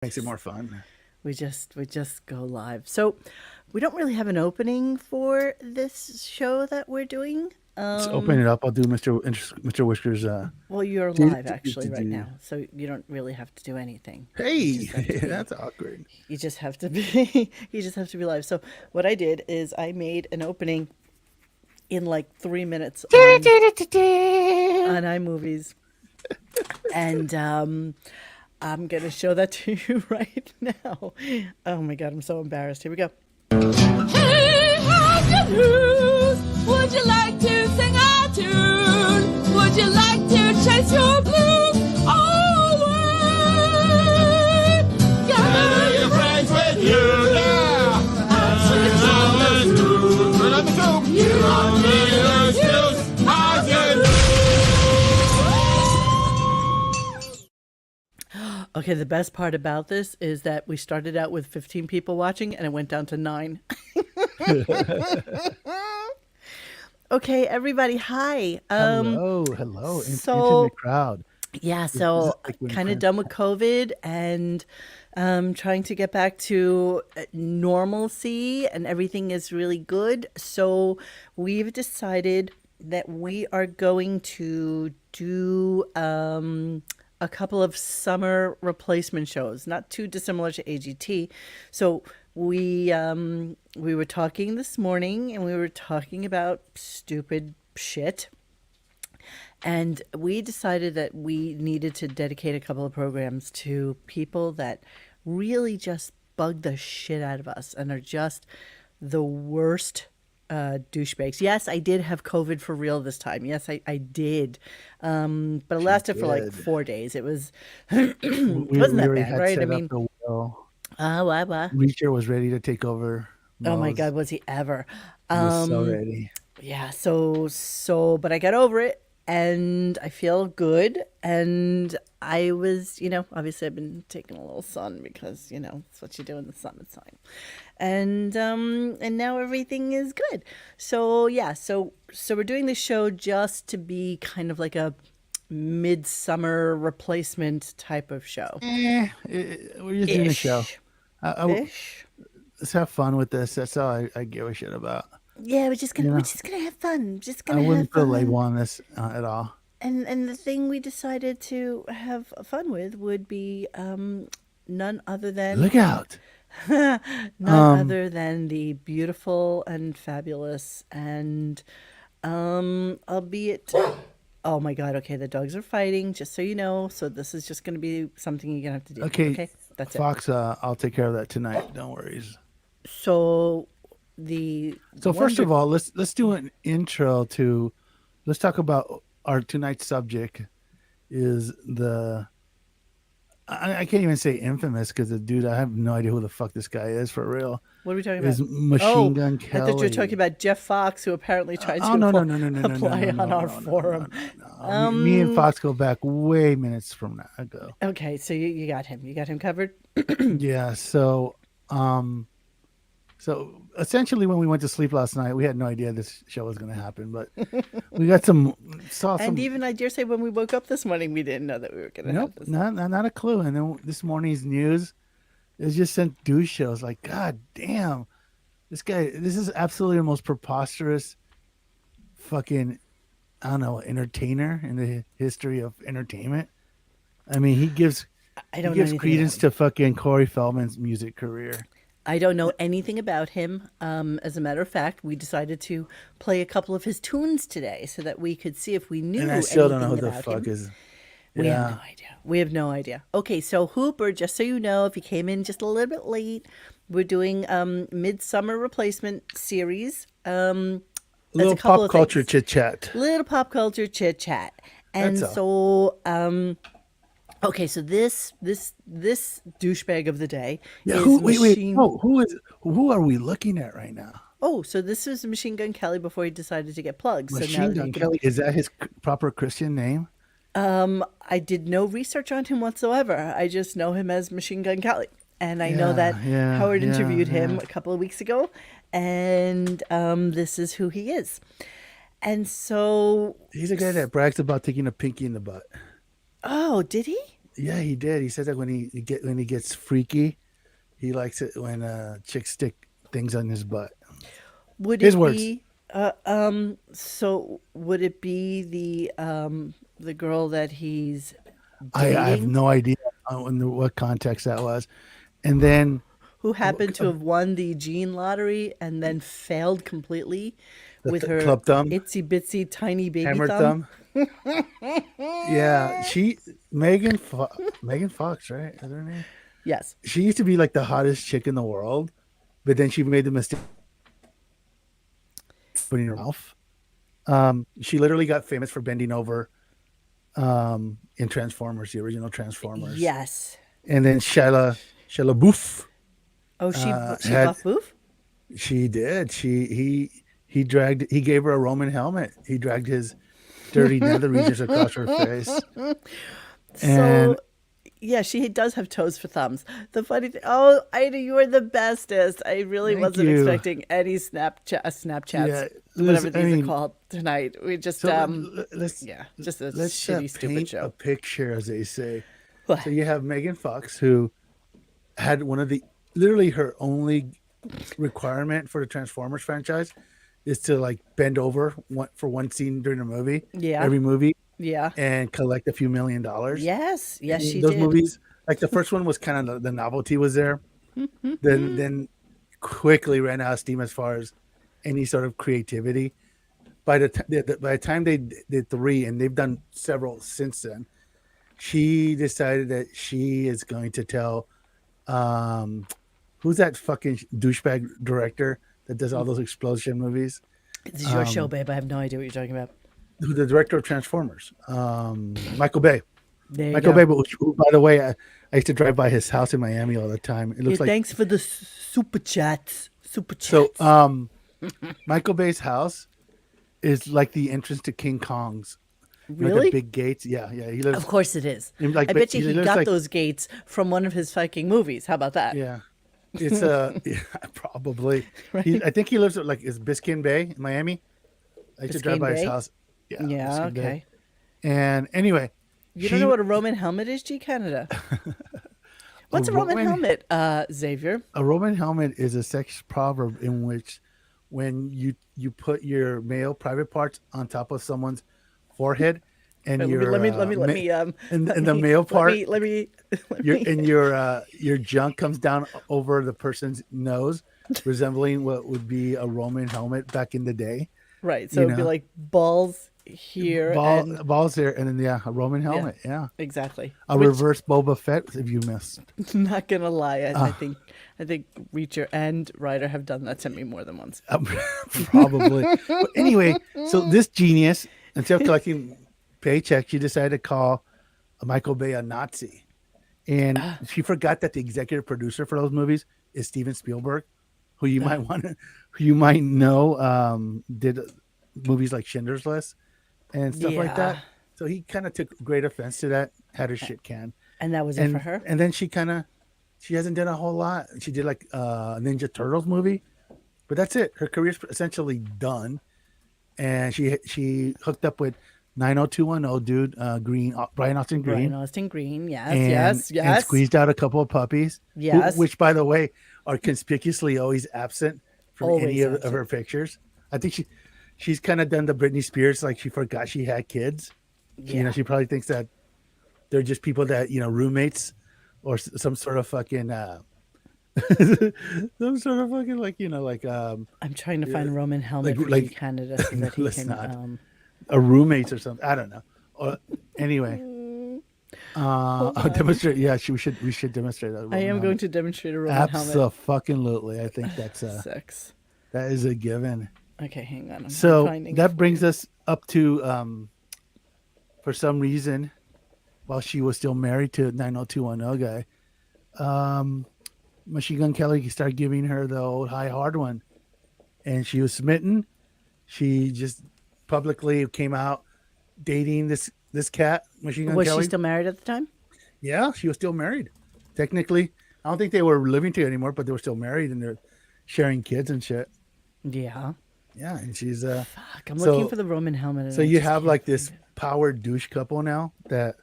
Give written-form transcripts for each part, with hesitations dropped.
Makes it more fun. We just go live. So we don't really have an opening for this show that we're doing. Let's open it up. I'll do Mr. Whiskers. Well, you're Do, live do, do, actually do, right do. now, so you don't really have to do anything. You Hey, just have to be. that's awkward. You just have to be. You just have to be live. So what I did is I made an opening in like 3 minutes on iMovies, and I'm gonna show that to you right now. Oh my god, I'm so embarrassed. Here we go. Hey, how's your news? Would you like to sing a tune? Would you like to chase your blues away? Gather your friends with you now. And switch on the news. Let me go. You don't need an excuse. How's your news? Okay, the best part about this is that we started out with 15 people watching and it went down to 9. Okay, everybody, hi. Hello. So Intimate crowd. yeah, This is so like when kind of friends. done with COVID and trying to get back to normalcy, and everything is really good. So we've decided that we are going to do a couple of summer replacement shows, not too dissimilar to AGT. So we were talking this morning, and we were talking about stupid shit. And we decided that we needed to dedicate a couple of programs to people that really just bug the shit out of us and are just the worst douchebags. Yes, I did have COVID for real this time. Yes, I did. But it She lasted for like did. 4 days. It was it We wasn't we that already bad, had right? I set up mean, the wheel. why? Reacher was ready to take over. Oh my Mo's. God, was he ever? He was so ready. Yeah, but I got over it and I feel good. And I was, obviously I've been taking a little sun because, it's what you do in the summertime. And now everything is good. So yeah, so we're doing this show just to be kind of like a midsummer replacement type of show. We're just doing a show. Ish. I, Ish. let's have fun with this. That's all I give a shit about. Yeah, we're just gonna You we're know, just gonna have fun. Just I gonna have wouldn't put a fun. label on this at all. And the thing we decided to have fun with would be none other than Look out. none Um, other than the beautiful and fabulous and albeit, oh my god, okay, the dogs are fighting, just so you know. So this is just going to be something you're going to have to deal with, okay, okay? That's it. Fox. I'll take care of that tonight. Don't worry. So the So first wonder of all, let's do an intro to. Let's talk about our tonight's subject. Is the I can't even say infamous because the dude, I have no idea who the fuck this guy is for real. What are we talking about? Is Machine Oh, Gun I thought you were talking Kelly. about Jeff Fox, who apparently tried Oh to no no no no no no no apply no on no our no no no forum. no no. Me and Fox go back way minutes from now ago. Okay, so you got him. You got him covered. Yeah. Um, so essentially, when we went to sleep last night, we had no idea this show was going to happen, but we got saw And some. even I dare say, when we woke up this morning, we didn't know that we were going to have Nope, this. not a clue. And then this morning's news is just sent douche shows. Like, God damn, this guy. This is absolutely the most preposterous fucking, I don't know, entertainer in the history of entertainment. I mean, I he don't know gives anything about credence him. to fucking Corey Feldman's music career. I don't know anything about him. As a matter of fact, we decided to play a couple of his tunes today so that we could see if we And I knew still don't know who anything the about fuck him. is. We have no Yeah. idea. We have no idea. Okay, so Hooper, just so you know, if you came in just a little bit late, we're doing Midsummer Replacement series. A There's a little couple pop of culture things. chit chat. Little pop culture chit chat. That's And all. so okay, so this douchebag of the day Yeah. is Wait. Machine. No. Who are we looking at right now? Oh, so this was Machine Gun Kelly before he decided to get plugged. So now Machine that he Gun can, Kelly. Is that his proper Christian name? I did no research on him whatsoever. I just know him as Machine Gun Kelly, and I know that Howard interviewed him Yeah. a couple of weeks ago, and this is who he is. And so, He's a guy that brags about taking a pinky in the butt. oh, did he? Yeah, he did. He said that when he gets freaky, he likes it when chicks stick things on his butt. Would His it words. be so would it be the girl that he's I have dating no idea what context that was. And then who w- happened to have won the gene lottery and then failed completely with her club thumb, itsy bitsy tiny baby hammer thumb? thumb. Yeah, Megan Fox, right? Is her name? Yes. She used to be like the hottest chick in the world, but then she made the mistake of putting her mouth. She literally got famous for bending over in Transformers, the original Transformers, Yes. and then Shia Boof Oh, she had buff boof? she did he gave her a Roman helmet. He dragged his dirty nether regions across her face, So and yeah, she does have toes for thumbs. The funny thing, oh, Ida, you are the bestest. I really thank wasn't you. expecting any Snapchats, Yeah, whatever I these are mean, called tonight. We just, so let's yeah, just a let's shitty, stupid paint a show. picture, as they say. What? So you have Megan Fox, who had one of the literally her only requirement for the Transformers franchise is to like bend over for one scene during a movie, Yeah, every movie, yeah, and collect a few $1 million. yes, And she those did. movies, like the first one was kind of the novelty was there, then quickly ran out of steam as far as any sort of creativity. By the time they did three, and they've done several since then, she decided that she is going to tell um who's that fucking douchebag director that does all those explosion movies? This is your show, babe. I have no idea what you're talking about. The director of Transformers, Michael Bay. There you Michael go. Bay, but who, by the way, I used to drive by his house in Miami all the time. It Yeah, looks like thanks for the super chats. Super so. chats. Michael Bay's house is like the entrance to King Kong's, like the Really? big gates. Yeah, yeah. He lives Of course it is. like I bet you he he lives got like those gates from one of his fucking movies. How about that? yeah. It's yeah, probably. Right? I think he lives at like is Biscayne Bay in Miami. I used to drive Biscayne by his Bay? house. Yeah, Yeah, Biscayne Bay. okay. And anyway, You don't know what a Roman helmet is, G Canada? What's a Roman helmet, Xavier? a Roman helmet is a sex proverb in which when you put your male private parts on top of someone's forehead and your and the male part let me let your me and your junk comes down over the person's nose, resembling what would be a Roman helmet back in the day. right. So You it'd be know, like balls here and balls there, and then yeah, a Roman helmet. Yeah, exactly. a Which reverse Boba Fett if you missed. not gonna lie, I think Reacher and Ryder have done that to me more than once. Probably. But anyway, so this genius, instead of collecting paychecks, she decided to call Michael Bay a Nazi. And she forgot that the executive producer for those movies is Steven Spielberg, who you might know, did movies like Schindler's List and stuff like Yeah. that. So he kind of took great offense to that, had her shit canned. And that was it for her. And then she hasn't done a whole lot. She did like a Ninja Turtles movie, but that's it. Her career's essentially done. And she hooked up with 90210 dude, Green, Brian Austin Green, Brian Austin Green, yes, and yes. squeezed out a couple of puppies. Yes. Which by the way are conspicuously always absent from Always any of absent. her pictures. I think she's kind of done the Britney Spears, like she forgot she had kids. Yeah. She probably thinks that they're just people that roommates or some sort of fucking some sort of fucking like I'm trying to find a Roman helmet for like- G Canada so that he let's can not. A roommates or something. I don't know. Anyway, demonstrate. Yeah, we should demonstrate that. I am going to demonstrate a Roman helmet. Absolutely. I think that's Sex. that is a given. Okay, hang on. I'm So finding that it. brings us up to for some reason, while she was still married to 90210 guy, Machine Gun Kelly started giving her the old high hard one, and she was smitten. She just publicly came out dating this cat, Machine Gun Was Kelly. she still married at the time? Yeah, she was still married. Technically, I don't think they were living together anymore, but they were still married and they're sharing kids and shit. Yeah. Yeah, and she's Fuck, I'm So- looking for the Roman helmet. And so I you just have can't like find this it. power douche couple now that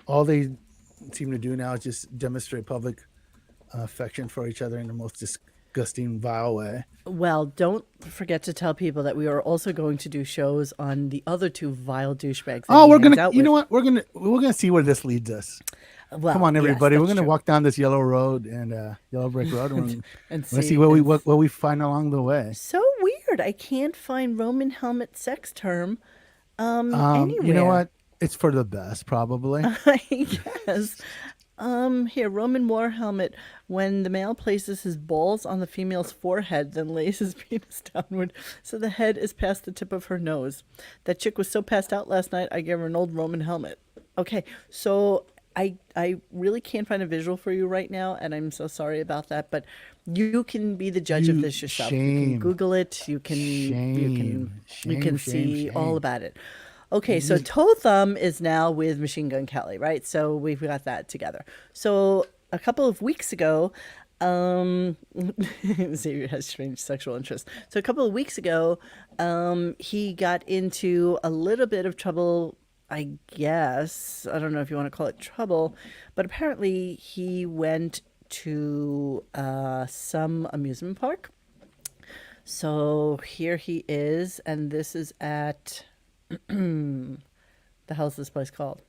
all they seem to do now is just demonstrate public affection for each other in the most disgusting, vile way. Well, don't forget to tell people that we are also going to do shows on the other two vile douchebags that Oh, he we're hangs gonna. out You know with. what? We're gonna see where this leads us. Well, Come on, yes, everybody. We're that's gonna true. walk down this yellow road and yellow brick road, and we're And gonna see see what we find along the way. So weird. I can't find Roman helmet sex term anywhere. You know what? It's for the best, probably. I guess. Here, Roman war helmet. When the male places his balls on the female's forehead, then lays his penis downward, so the head is past the tip of her nose. That chick was so passed out last night, I gave her an old Roman helmet. Okay, so I really can't find a visual for you right now, and I'm so sorry about that. But you can be the judge of this yourself. You can Shame. Google it. You can Shame, see all shame. about it. Okay, so Toe Thumb is now with Machine Gun Kelly, right? So we've got that together. So a couple of weeks ago, Xavier has strange sexual interests. So a couple of weeks ago, he got into a little bit of trouble, I guess. I don't know if you want to call it trouble, but apparently he went to some amusement park. So here he is, and this is at the hell's this place called?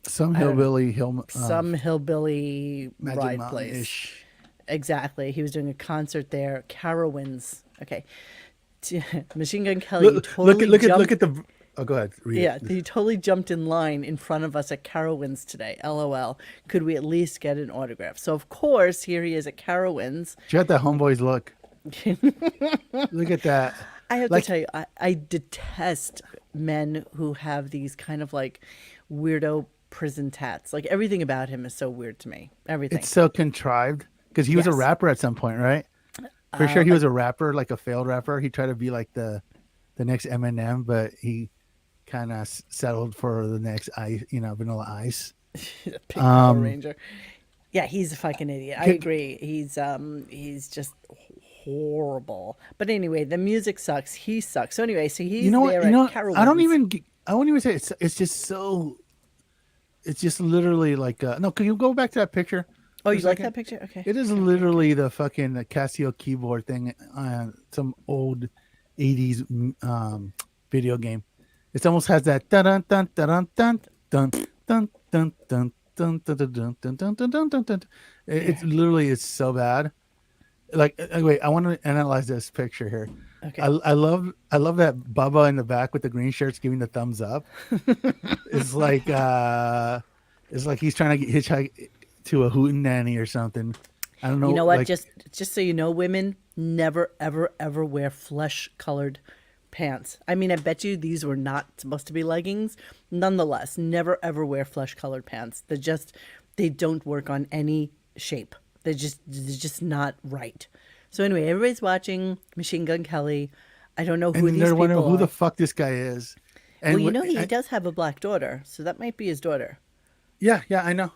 Some hillbilly Some hillbilly Magic ride Mountain place. ish. Exactly. He was doing a concert there. Carowinds. Okay. Machine Gun Kelly totally jumped. Look at the. Oh, go ahead. Read Yeah, it. he totally jumped in line in front of us at Carowinds today. LOL. Could we at least get an autograph? So of course, here he is at Carowinds. Check that homeboy's look. Look at that. I have Like- to tell you, I detest men who have these kind of like weirdo prison tats. Like everything about him is so weird to me. Everything. It's so contrived because he was a Yes. rapper at some point, right? For sure, he was a rapper, like a failed rapper. He tried to be like the next Eminem, but he kind of settled for the next Vanilla Ice. Pink Power Ranger. Yeah, he's a fucking idiot. I agree. He's just horrible. But anyway, the music sucks. He sucks. So anyway, so he's You know what? there You know, at Carowinds. I won't even say it's just so. It's just literally like no. Can you go back to that picture? Oh, for a you like second? that picture? Okay. It is literally the fucking Casio keyboard thing on some old 80s video game. It almost has that dun dun dun dun dun dun dun dun dun dun dun dun dun dun dun dun dun. It literally is so bad. Like wait, I want to analyze this picture here. Okay. I love that Bubba in the back with the green shirts giving the thumbs up. It's like he's trying to get hitchhike to a hootenanny or something. I don't know. You know what? like- Just so you know, women never, ever, ever wear flesh-colored pants. I mean, I bet you these were not supposed to be leggings. Nonetheless, never, ever wear flesh-colored pants. They don't work on any shape. They're just not right. So anyway, everybody's watching Machine Gun Kelly. I don't know who and these they're people wondering who are. the fuck this guy is. And Well, you know, wh- he I- does have a black daughter, so that might be his daughter. Yeah, I know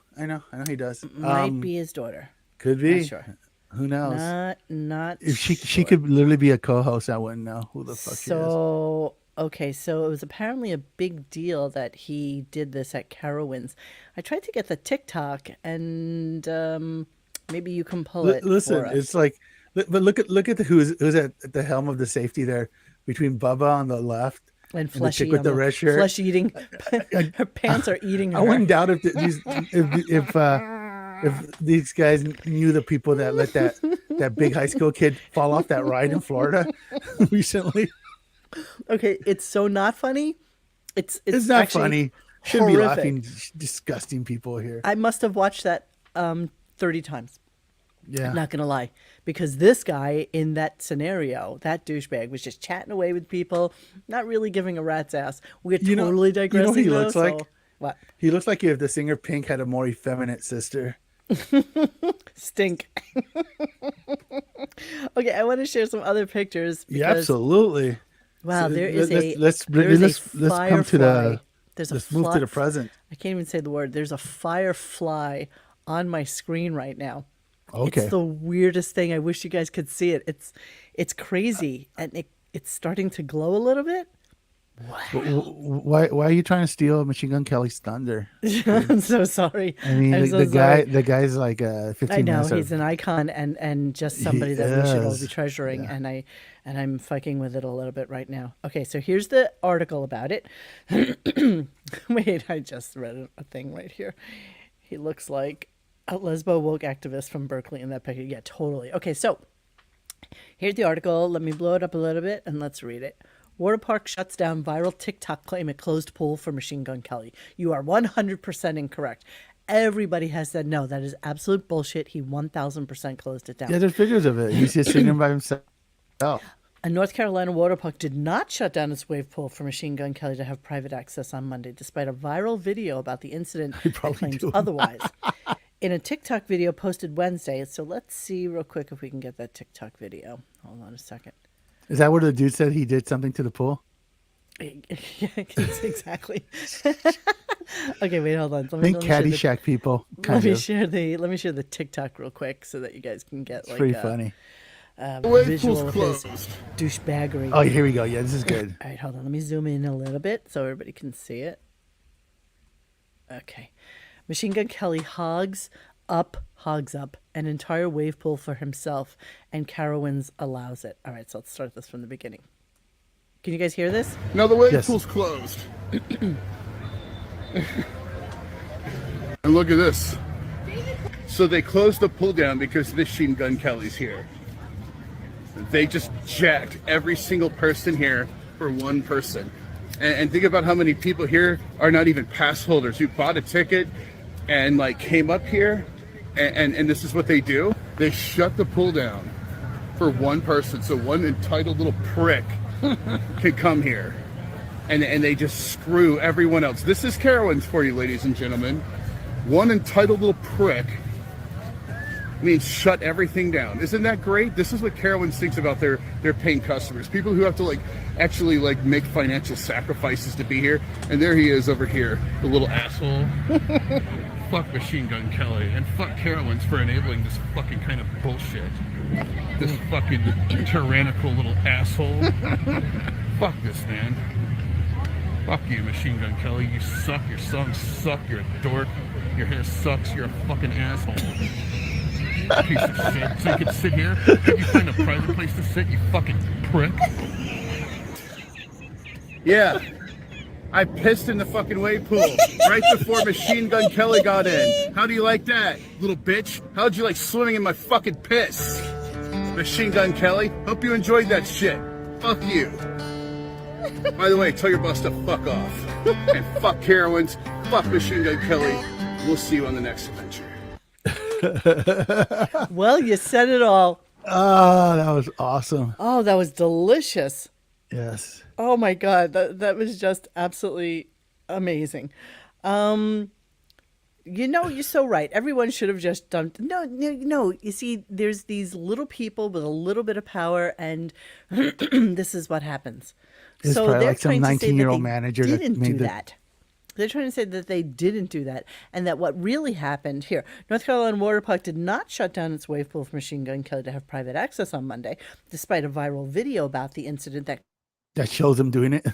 he does. Might be his daughter. Could be. Not sure. Who knows? Not If she sure. could literally be a co-host, I wouldn't know who the fuck she is. So, okay, so it was apparently a big deal that he did this at Carowinds. I tried to get the TikTok, and maybe you can pull it. Listen, for us. it's like, but look at who's at the helm of the safety there between Bubba on the left and the chick fleshy with on the red shirt. flesh eating. Her pants are eating her. I wouldn't doubt if these guys knew the people that let that big high school kid fall off that ride in Florida recently. Okay, it's so not funny. It's It's not actually funny. Shouldn't be horrific. laughing. Disgusting people here. I must have watched that 30 times. Yeah. Not gonna lie, because this guy in that scenario, that douchebag, was just chatting away with people, not really giving a rat's ass. We're You know- totally you know what digressing. he though, looks like? so- What? He looks like if the singer Pink had a more effeminate sister. Stink. Okay, I want to share some other pictures. Yeah, because, absolutely. Wow, So there is let's come to the There's let's a move to fly- the present. I can't even say the word. There's a firefly on my screen right now. Okay. It's the weirdest thing. I wish you guys could see it. It's crazy, and it's starting to glow a little bit. Why are you trying to steal Machine Gun Kelly's thunder? I'm so sorry. I mean, I'm so the sorry. guy's like I 15 know minutes. he's an icon and just He somebody that we should all be is. treasuring, Yeah. and I'm fucking with it a little bit right now. Okay, so here's the article about it. Wait, I just read a thing right here. He looks like a lesbo woke activist from Berkeley in that picture. Yeah, totally. Okay, so here's the article. Let me blow it up a little bit and let's read it. Water Park shuts down viral TikTok claim at closed pool for Machine Gun Kelly. You are 100% incorrect. Everybody has said no. That is absolute bullshit. He 1000% closed it down. Yeah, there's pictures of it. He's just sitting by himself. A North Carolina water park did not shut down its wave pool for Machine Gun Kelly to have private access on Monday, despite a viral video about the incident that probably claims do. otherwise. In a TikTok video posted Wednesday, so let's see real quick if we can get that TikTok video. Hold on a second. Is that where the dude said he did something to the pool? Yeah, exactly. Okay, wait, hold on. Think Caddyshack people. Let me Kind of. share the TikTok real quick so that you guys can get It's like pretty a funny. visual of his douche-baggery. Oh, here we go. Yeah, this is good. All right, hold on. Let me zoom in a little bit so everybody can see it. Okay. Machine Gun Kelly hogs up an entire wave pool for himself, and Carowinds allows it. All right, so let's start this from the beginning. Can you guys hear this? Now the wave Yes. pool's closed. And look at this. So they closed the pool down because Machine Gun Kelly's here. They just jacked every single person here for one person. And think about how many people here are not even pass holders who bought a ticket and like came up here and this is what they do. They shut the pool down for one person. So one entitled little prick can come here. And they just screw everyone else. This is Carowinds for you, ladies and gentlemen. One entitled little prick means shut everything down. Isn't that great? This is what Carowinds thinks about their paying customers. People who have to like actually like make financial sacrifices to be here. And there he is over here, the little asshole. Fuck Machine Gun Kelly and fuck Carowinds for enabling this fucking kind of bullshit. This fucking tyrannical little asshole. Fuck this man. Fuck you, Machine Gun Kelly. You suck. Your songs suck. You're a dork. Your hair sucks. You're a fucking asshole. Piece of shit. So you can sit here? Can you find a private place to sit, you fucking prick? Yeah. I pissed in the fucking wave pool right before Machine Gun Kelly got in. How do you like that, little bitch? How'd you like swimming in my fucking piss? Machine Gun Kelly, hope you enjoyed that shit. Fuck you. By the way, tell your boss to fuck off. And fuck Carowinds, fuck Machine Gun Kelly. We'll see you on the next adventure. Well, you said it all. Oh, that was awesome. Oh, that was delicious. Yes. Oh my God, that was just absolutely amazing. You know, you're so right. Everyone should have just done. No. You see, there's these little people with a little bit of power, and this is what happens. It's so probably they're like some trying to say that 19-year-old they manager that didn't made do the- that. They're trying to say that they didn't do that, and that what really happened here, North Carolina Water Park did not shut down its wave pool for Machine Gun Kelly to have private access on Monday, despite a viral video about the incident that That shows him doing it.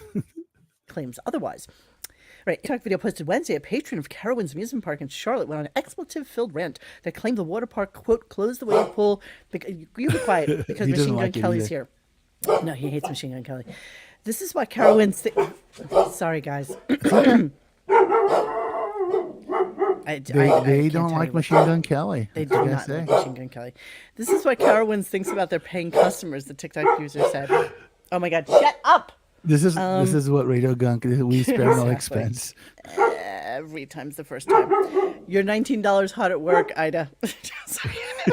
claims otherwise. Right, TikTok video posted Wednesday. A patron of Carowinds Amusement Park in Charlotte went on an expletive-filled rant that claimed the water park, quote, closed the wave pool. You be quiet, because He doesn't Machine Gun like it Kelly's either. here. No, he hates Machine Gun Kelly. This is what Carowinds... Sorry, guys. They don't like Machine Gun Kelly. They That's do what I not say. like Machine Gun Kelly. This is what Carowinds thinks about their paying customers, the TikTok user said. Oh my God, shut up! This is what Radio Gunk. We spare no Exactly. expense. Every time's the first time. You're $19 hot at work, Ida. So you know.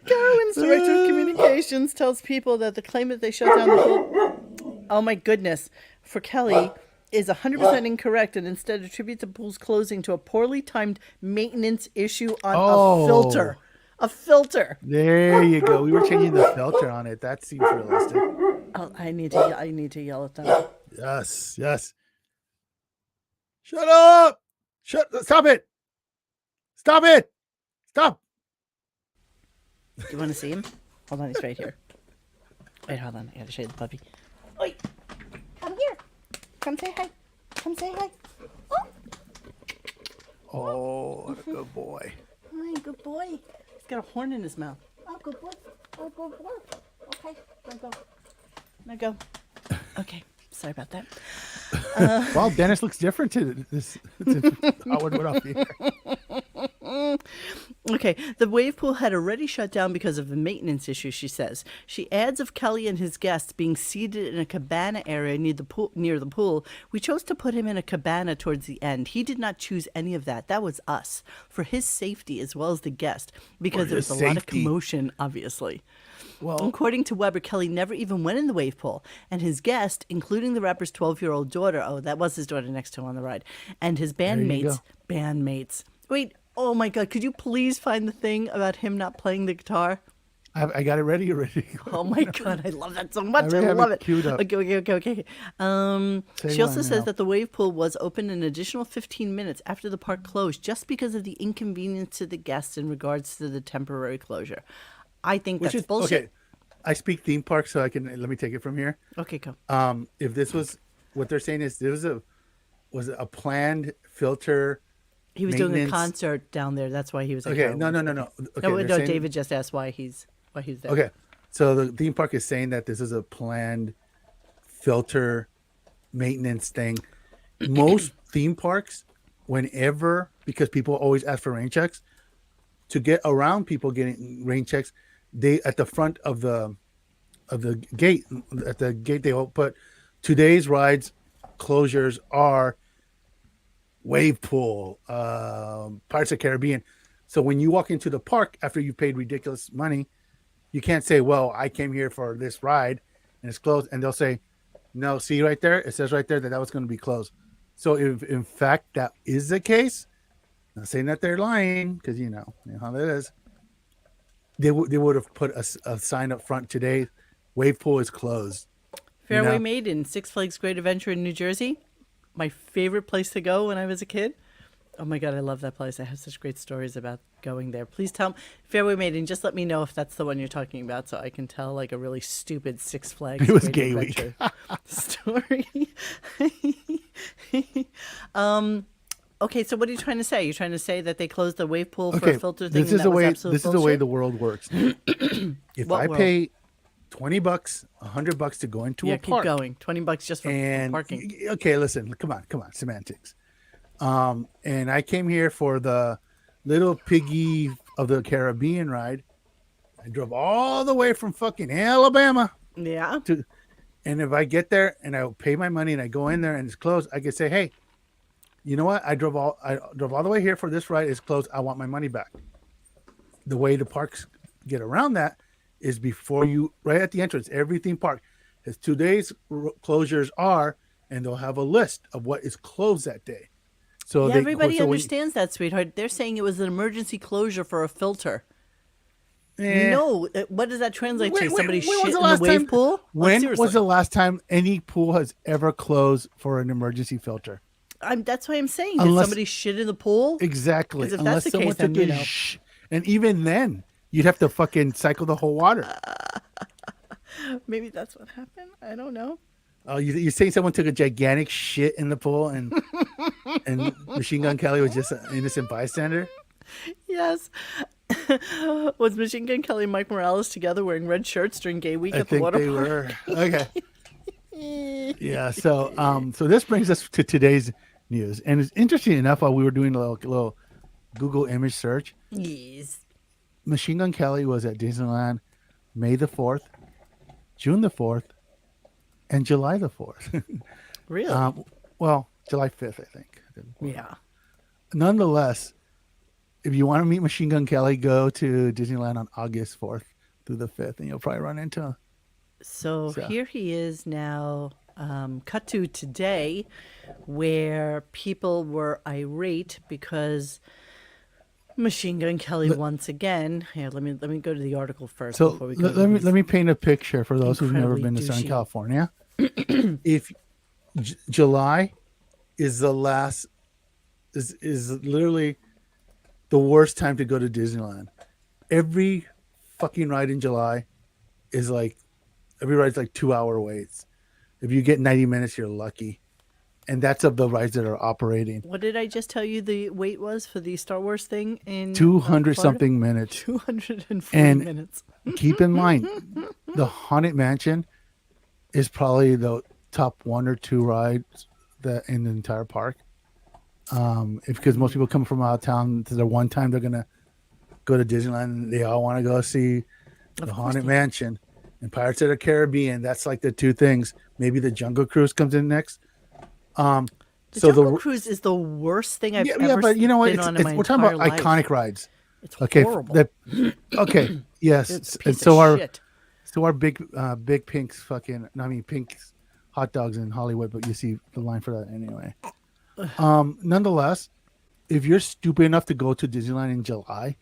Carowinds Director of Communications tells people that the claim that they shut down the pool, oh my goodness, for Kelly is 100% incorrect, and instead attributes the pool's closing to a poorly timed maintenance issue on a filter. A filter. There you go. We were changing the filter on it. That seems realistic. Oh, I need to yell at them. Yes. Shut up! Stop it! Stop it! Stop! Do you want to see him? Hold on, he's right here. Wait, hold on. I gotta show you the puppy. Oi, come here. Come say hi. Come say hi. Oh, Oh, what a good boy. hi, good boy. He's got a horn in his mouth. Oh, good boy. Oh, good boy. Okay, now go. Now go. Okay, sorry about that. Wow, Dennis looks different to this. Howard went off here. Okay, the wave pool had already shut down because of a maintenance issue, she says. She adds of Kelly and his guests being seated in a cabana area near the pool. We chose to put him in a cabana towards the end. He did not choose any of that. That was us, for his safety as well as the guest, because there was a lot of commotion, obviously. Well, According to Weber, Kelly never even went in the wave pool, and his guest, including the rapper's 12-year-old daughter, oh, that was his daughter next to him on the ride, and his bandmates. Wait, oh my God, could you please find the thing about him not playing the guitar? I got it ready already. Oh my God, I love that so much. I already have love it it. queued up. Okay. Say She also one says now. that the wave pool was open an additional 15 minutes after the park closed just because of the inconvenience to the guests in regards to the temporary closure. I think Which that's is bullshit. okay. I speak theme park, so I can let me take it from here. Okay, go. If this was what they're saying is was a planned filter. He was doing a maintenance- concert down there. That's why he was like, Okay, "Oh, no. Okay, No, they're no, saying- David just asked why he's there. Okay, so the theme park is saying that this is a planned filter maintenance thing. Most theme parks, whenever, because people always ask for rain checks, to get around people getting rain checks, they at the front of the gate, at the gate they will put today's rides closures are wave pool, Pirates of the Caribbean. So when you walk into the park after you paid ridiculous money, you can't say, well, I came here for this ride and it's closed. And they'll say, no, see right there, it says right there that was going to be closed. So if in fact that is the case, not saying that they're lying, because you know how that is, they would have put a sign up front today, wave pool is closed. Fairway know? Maiden, Six Flags Great Adventure in New Jersey. My favorite place to go when I was a kid. Oh my God, I love that place. I have such great stories about going there. Please tell me, Fairway Maiden, just let me know if that's the one you're talking about so I can tell like a really stupid Six Flags It was Great Gay Week. Adventure story. Okay, so what are you trying to say? You're trying to say that they closed the wave pool for Okay, a filter thing this and is that the was way absolute this is the way bullshit? the world works. If What I world? pay $20, $100 to go into Yeah, a keep park, going. $20 just for and parking. okay, listen, come on, semantics. And I came here for the Little Piggy of the Caribbean ride. I drove all the way from fucking Alabama Yeah. to, and if I get there and I pay my money and I go in there and it's closed, I could say, hey, you know what? I drove all the way here for this ride. It's closed. I want my money back. The way the parks get around that is before you, right at the entrance, every theme park, as today's closures are, and they'll have a list of what is closed that day. So Yeah, everybody so when- understands that, sweetheart. They're saying it was an emergency closure for a filter. Eh. No, what does that translate to? Somebody when was shit the in the last wave time- pool? Like, When seriously. was the last time any pool has ever closed for an emergency filter? That's why I'm saying. Did Unless- somebody shit in the pool? Exactly. 'Cause if that's the someone case, then, took you a know. and even then, you'd have to fucking cycle the whole water. Maybe that's what happened. I don't know. Oh, you're saying someone took a gigantic shit in the pool and and Machine Gun Kelly was just an innocent bystander? Yes. Was Machine Gun Kelly and Mike Morales together wearing red shirts during Gay Week I at the think water they park? were. Okay. Yeah. So this brings us to today's news, and it's interesting enough. While we were doing a little Google image search, Yes. Machine Gun Kelly was at Disneyland May the 4th, June the 4th, and July the 4th. Really? Well, July 5th, I think. yeah. Nonetheless, if you want to meet Machine Gun Kelly, go to Disneyland on August 4th through the 5th, and you'll probably run into him. So So- here he is now, cut to today, where people were irate because Machine Gun Kelly once again. Here, let me go to the article first So before we go. let me paint a picture for those who've never incredibly been to Southern douchey. California. If July is the last, is literally the worst time to go to Disneyland. Every fucking ride in July is like every ride's like 2 hour waits. If you get 90 minutes, you're lucky. And that's of the rides that are operating. What did I just tell you the wait was for the Star Wars thing in 200 Florida? something minutes. 240 And minutes. keep in mind, the Haunted Mansion is probably the top 1 or 2 rides that in the entire park. Because most people come from out of town to the one time they're gonna go to Disneyland. And they all want to go see the Haunted Mansion and Pirates of the Caribbean. That's like the two things. Maybe the Jungle Cruise comes in next. The Jungle Cruise is the worst thing I've ever but you know what? been on in my we're talking about entire life. iconic rides. It's Okay, horrible. okay, yes, It's a and piece so of our shit. big Pink's fucking. I mean, Pink's hot dogs in Hollywood, but you see the line for that anyway. Nonetheless, if you're stupid enough to go to Disneyland in July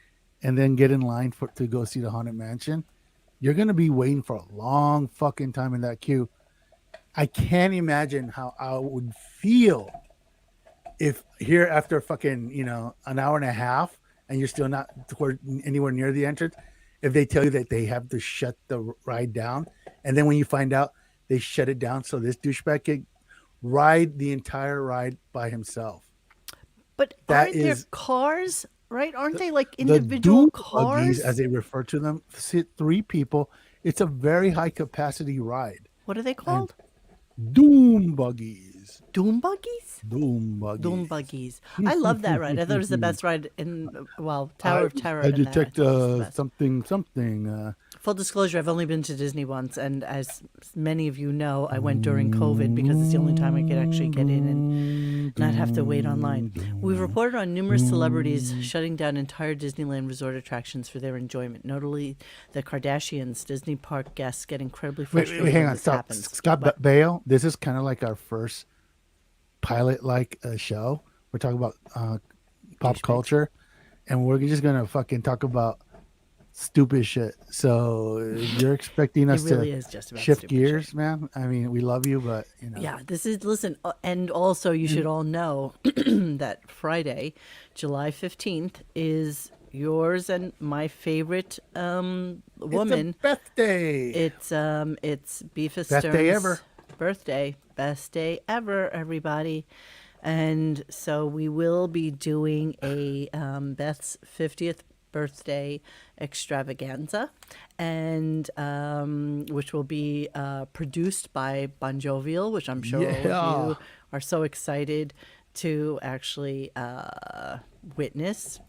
and then get in line to go see the Haunted Mansion, you're gonna be waiting for a long fucking time in that queue. I can't imagine how I would feel if here after fucking an hour and a half and you're still not anywhere near the entrance, if they tell you that they have to shut the ride down, and then when you find out they shut it down so this douchebag can ride the entire ride by himself. But That aren't there is cars, right? Aren't they like the individual doom cars? buggies, as they refer to them, sit 3 people. It's a very high capacity ride. What are they called? Doom buggies. Doom buggies? Doom buggies. Doom buggies. I love that ride. I thought it was the best ride in, Tower of Terror. I and that detect was the best. something. Full disclosure, I've only been to Disney once, and as many of you know, I went during COVID because it's the only time I could actually get in and not have to wait online. We've reported on numerous celebrities shutting down entire Disneyland resort attractions for their enjoyment. Notably, the Kardashians, Disney park guests get incredibly frustrated Wait, hang when on. this Stop. happens. Scott What? Baio, this is kind of like our first pilot show. We're talking about pop culture, and we're just going to fucking talk about stupid shit. So you're expecting us It really to is just about shift stupid gears, shit. man? I mean, we love you, but, Yeah, this is, listen, and also you should all know that Friday, July 15th, is yours and my favorite woman. It's a birthday. It's Beef Best day Stern's ever. birthday. Best day ever, everybody. And so we will be doing a Beth's 50th birthday extravaganza, and which will be produced by Bon Jovial, which I'm sure all of Yeah. you are so excited to actually witness.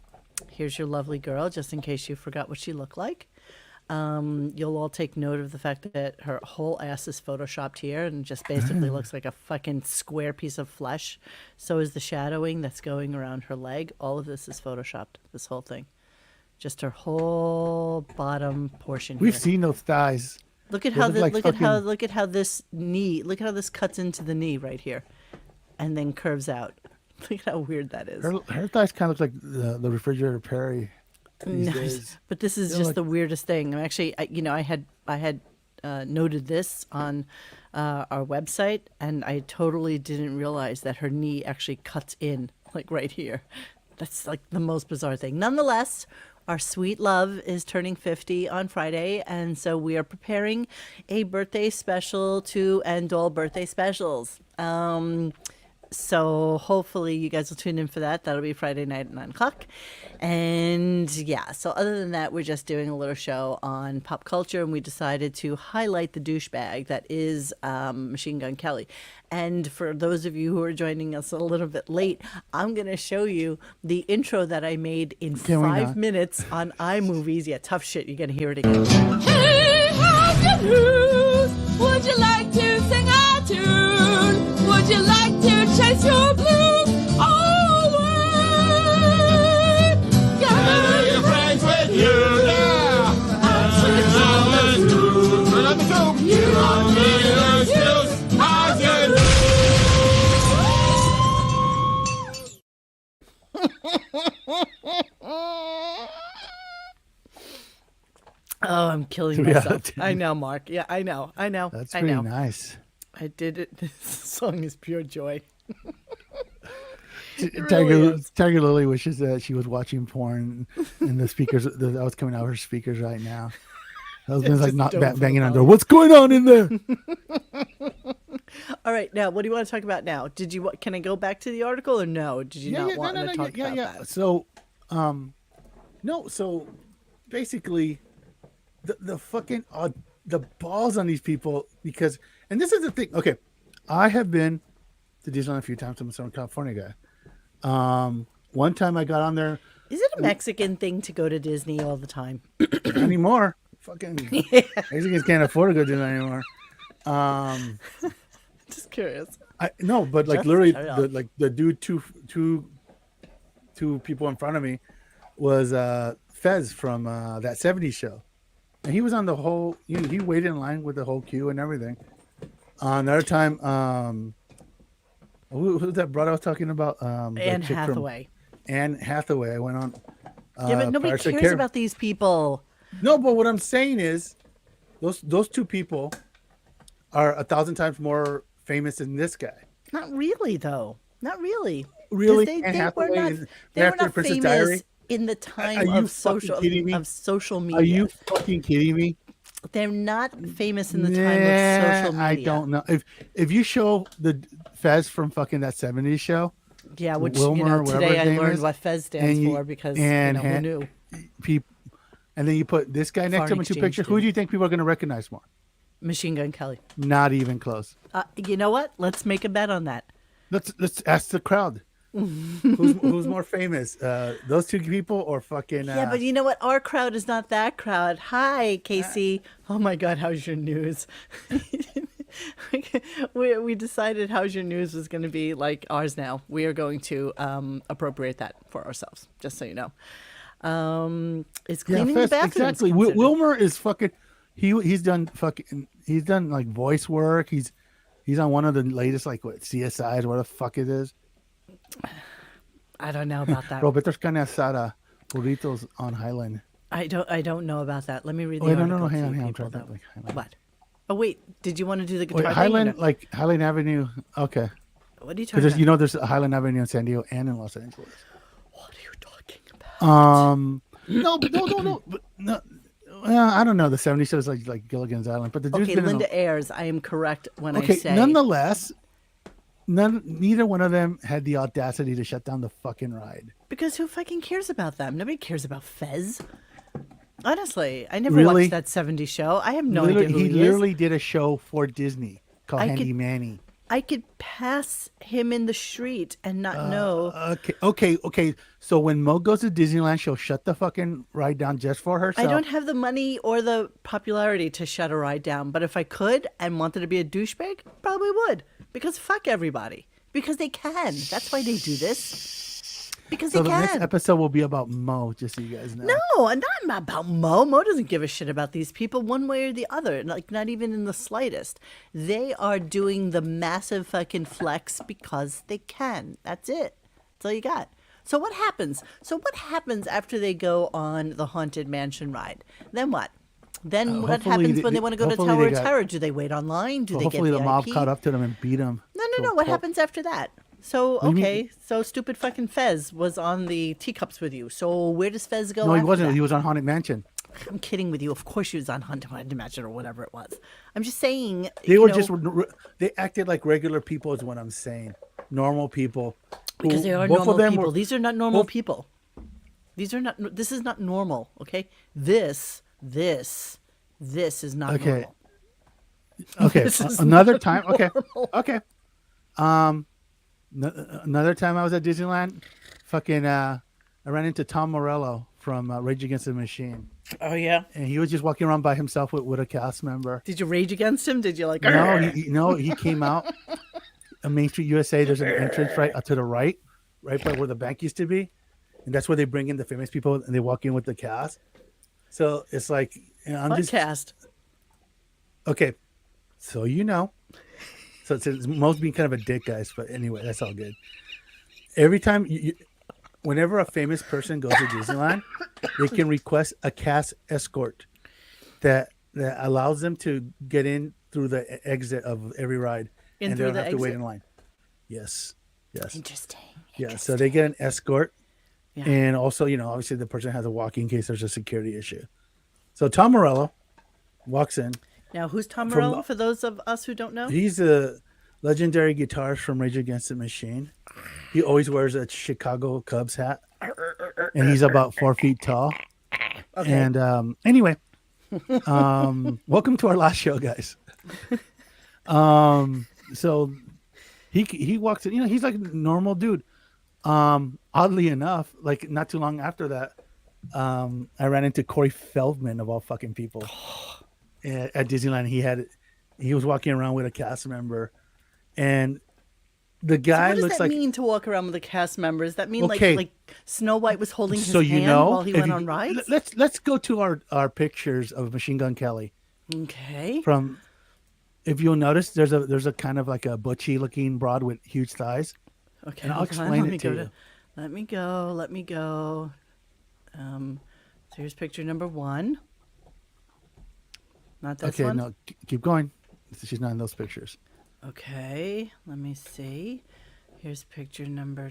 Here's your lovely girl, just in case you forgot what she looked like. You'll all take note of the fact that her whole ass is photoshopped here and just basically looks like a fucking square piece of flesh. So is the shadowing that's going around her leg. All of this is photoshopped, this whole thing. Just her whole bottom portion We've here. seen those thighs. Look at They how look like look at how this knee, look at how this cuts into the knee right here and then curves out. Look at how weird that is. Her thighs kind of look like the refrigerator Perry these No, days. but this is They're just like- the weirdest thing. I'm actually, I had noted this on our website, and I totally didn't realize that her knee actually cuts in, like right here. That's like the most bizarre thing. Nonetheless, our sweet love is turning 50 on Friday, and so we are preparing a birthday special to end all birthday specials. So hopefully you guys will tune in for that. That'll be Friday night at 9 o'clock. And yeah, so other than that, we're just doing a little show on pop culture, and we decided to highlight the douchebag that is Machine Gun Kelly. And for those of you who are joining us a little bit late, I'm going to show you the intro that I made in Can we 5 not? minutes on iMovies. Yeah, tough shit. You're going to hear it again. Hey, how's your blues? Would you like to sing a tune? Would you like to chase your blues away? Gather your friends with you, yeah. And sing all the tunes. But let me go. You don't need an excuse. How's your blues? Oh, I'm killing 3 out of myself. 10. I know, Mark. Yeah, I know. That's I pretty know. nice. I did it. This song is pure joy. Tiger, really is. Tiger Lily wishes that she was watching porn and the speakers that was coming out of her speakers right now. Husband's like Just not dove for the banging on the ball. door. What's going on in there? All right, now what do you want to talk about now? Can I go back to the article or no? Did you not want to talk about that? So, no. So, basically, the fucking the balls on these people because, and this is the thing. Okay, I have been to Disneyland a few times. I'm a Southern California guy. One time I got on there Is it a Mexican thing to go to Disney all the time? anymore. Fucking Mexicans can't afford to go to Disney anymore. Just curious. I no, but like Just literally, curious. the dude two people in front of me was Fez from that '70s show, and he was on the whole. He waited in line with the whole queue and everything. Another time, who's that brother I was talking about? The Anne chick from Hathaway. Anne Hathaway. I went on. Yeah, but nobody Pirates of cares Carib- about these people. No, but what I'm saying is, those two people are 1,000 times more famous than this guy. Not really, though. Not really. 'Cause Really? They, Anne they were Hathaway not. is They were after not Princess famous Diary? in the Are time you of fucking kidding me? social media. Are you fucking kidding me? They're not famous in the time of social media. I don't know. If you show the Fez from fucking that '70s show, Yeah, which Wilmer, whatever today his I name learned is, what Fez stands and you- for because and who knew? people, and then you put this guy next Foreign to him in two exchange pictures. Who dude. do you think people are going to recognize more? Machine Gun Kelly. Not even close. You know what? Let's make a bet on that. Let's ask the crowd. who's more famous? Those two people or fucking? Yeah, but you know what? Our crowd is not that crowd. Hi, Casey. Oh my God, how's your news? we decided how's your news was going to be like ours now. We are going to appropriate that for ourselves, just so you know. Is cleaning the Fez, bathrooms exactly. considered? Wilmer is fucking. He's done like voice work. He's on one of the latest like what CSIs, what the fuck it is. I don't know about that. Roberto's carne asada, burritos on Highland. I don't know about that. Let me read the Wait, no, article. hang to on, you I'm people trying to that- think, Highland. What? Oh wait, did you want to do the guitar Wait, thing? Highland, or no? like Highland Avenue. Okay, What are you talking because about? there's a Highland Avenue in San Diego and in Los Angeles. What are you talking about? No, but no, but no. Well, I don't know. The '70s shows like Gilligan's Island, but the dude's Okay, been in Linda Ayers. I am correct when okay. I say. Nonetheless, neither one of them had the audacity to shut down the fucking ride. Because who fucking cares about them? Nobody cares about Fez. Honestly, I never Really? watched that '70s show. I have no Literally, idea who he he is. literally did a show for Disney called I Handy could- Manny. I could pass him in the street and not know. Okay. So when Mo goes to Disneyland, she'll shut the fucking ride down just for I herself. don't have the money or the popularity to shut a ride down, but if I could and wanted to be a douchebag, probably would. Because fuck everybody. Because they can. That's why they do this. Because So they the next can. episode will be about Mo, just so you guys know. No, and not about Mo. Mo doesn't give a shit about these people one way or the other. Like, not even in the slightest. They are doing the massive fucking flex because they can. That's it. That's all you got. So what happens? So what happens after they go on the Haunted Mansion ride? Then what? Then what hopefully happens when they want to go to hopefully Tower they of got- Terror? Do they wait online? Do they Hopefully get the VIP? mob caught up to them and beat them. No. What happens after that? So, do you mean? okay. So stupid fucking Fez was on the teacups with you. So where does Fez go No, he after wasn't. that? He was on Haunted Mansion. I'm kidding with you. Of course she was on Haunted Mansion or whatever it was. I'm just saying. They you were know, just they acted like regular people is what I'm saying. Normal people. because who- they are both of normal them people. were- These are not normal both- people. These are not. This is not normal. Okay. This is not Okay. normal. Okay. This is Another not time. Okay. normal. Okay. Another time I was at Disneyland, fucking I ran into Tom Morello from Rage Against the Machine, Oh yeah. and he was just walking around by himself with a cast member. Did you rage against him? Did you like? No, he came out on Main Street USA. There's an entrance right to the right by where the bank used to be, and that's where they bring in the famous people and they walk in with the cast. So it's like, I'm just Podcast. okay. So so it's most being kind of a dick, guys. But anyway, that's all good. Every time whenever a famous person goes to Disneyland, they can request a cast escort that allows them to get in through the exit of every ride, In and they through don't have the to wait exit? in line. Yes. Interesting. Yeah. So they get an escort, Yeah. and also obviously the person has a walkie in case there's a security issue. So Tom Morello walks in. Now, who's Tom From- Morello? For those of us who don't know, He's a legendary guitarist from Rage Against the Machine. He always wears a Chicago Cubs hat, and he's about 4 feet tall. okay. And anyway, welcome to our last show, guys. So he walks in. He's like a normal dude. Oddly enough, like not too long after that, I ran into Corey Feldman of all fucking people at Disneyland. He was walking around with a cast member, and the So guy what does looks that like. mean to walk around with a cast member? Does that mean Okay. like Snow White was holding his So hand while he if went you- on rides? Let's go to our pictures of Machine Gun Kelly. Okay. From, if you'll notice, there's a kind of like a butchy looking broad with huge thighs. Okay. And I'll hold on, explain let it me to go you. Let me go. So here's picture number 1. Not this Okay, one. no, keep going. She's not in those pictures. Okay, let me see. Here's picture number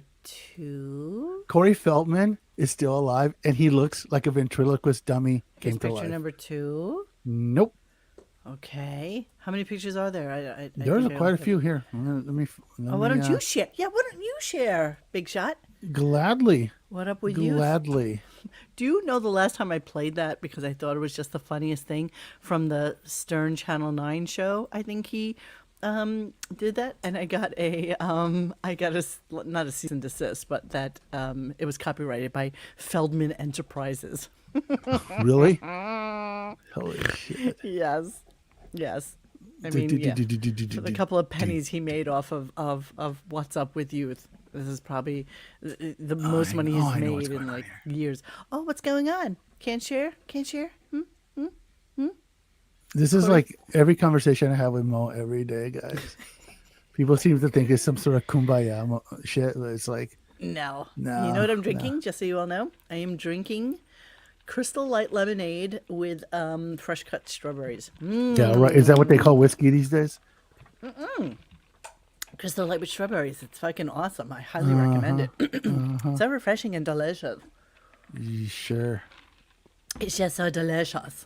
2. Corey Feldman is still alive, and he looks like a ventriloquist dummy Here's came to picture life. number 2. Nope. Okay. How many pictures are there? I There's think I quite a looked at- few here. Let Oh, why me, don't you share? Yeah, why don't you share, Big Shot? Gladly. What up with you? Gladly. Do you know the last time I played that because I thought it was just the funniest thing from the Stern Channel 9 show? I think he did that, and I got not a cease and desist, but that it was copyrighted by Feldman Enterprises. Really? Holy shit. Yes. I mean, yeah. For the couple of pennies he made off of What's Up with Youth, this is probably the most money he's I know what's made going in on like here. years. Oh, what's going on? Can't share? This is like every conversation I have with Mo every day, guys. People seem to think it's some sort of kumbaya shit, but it's like, No. No, You know what I'm no. drinking? Just so you all know, I am drinking Crystal Light lemonade with fresh cut strawberries. yeah, right. Is that what they call whiskey these days? Crystal Light with strawberries. It's fucking awesome. I highly recommend it. So refreshing and delicious. Sure. It's just so delicious.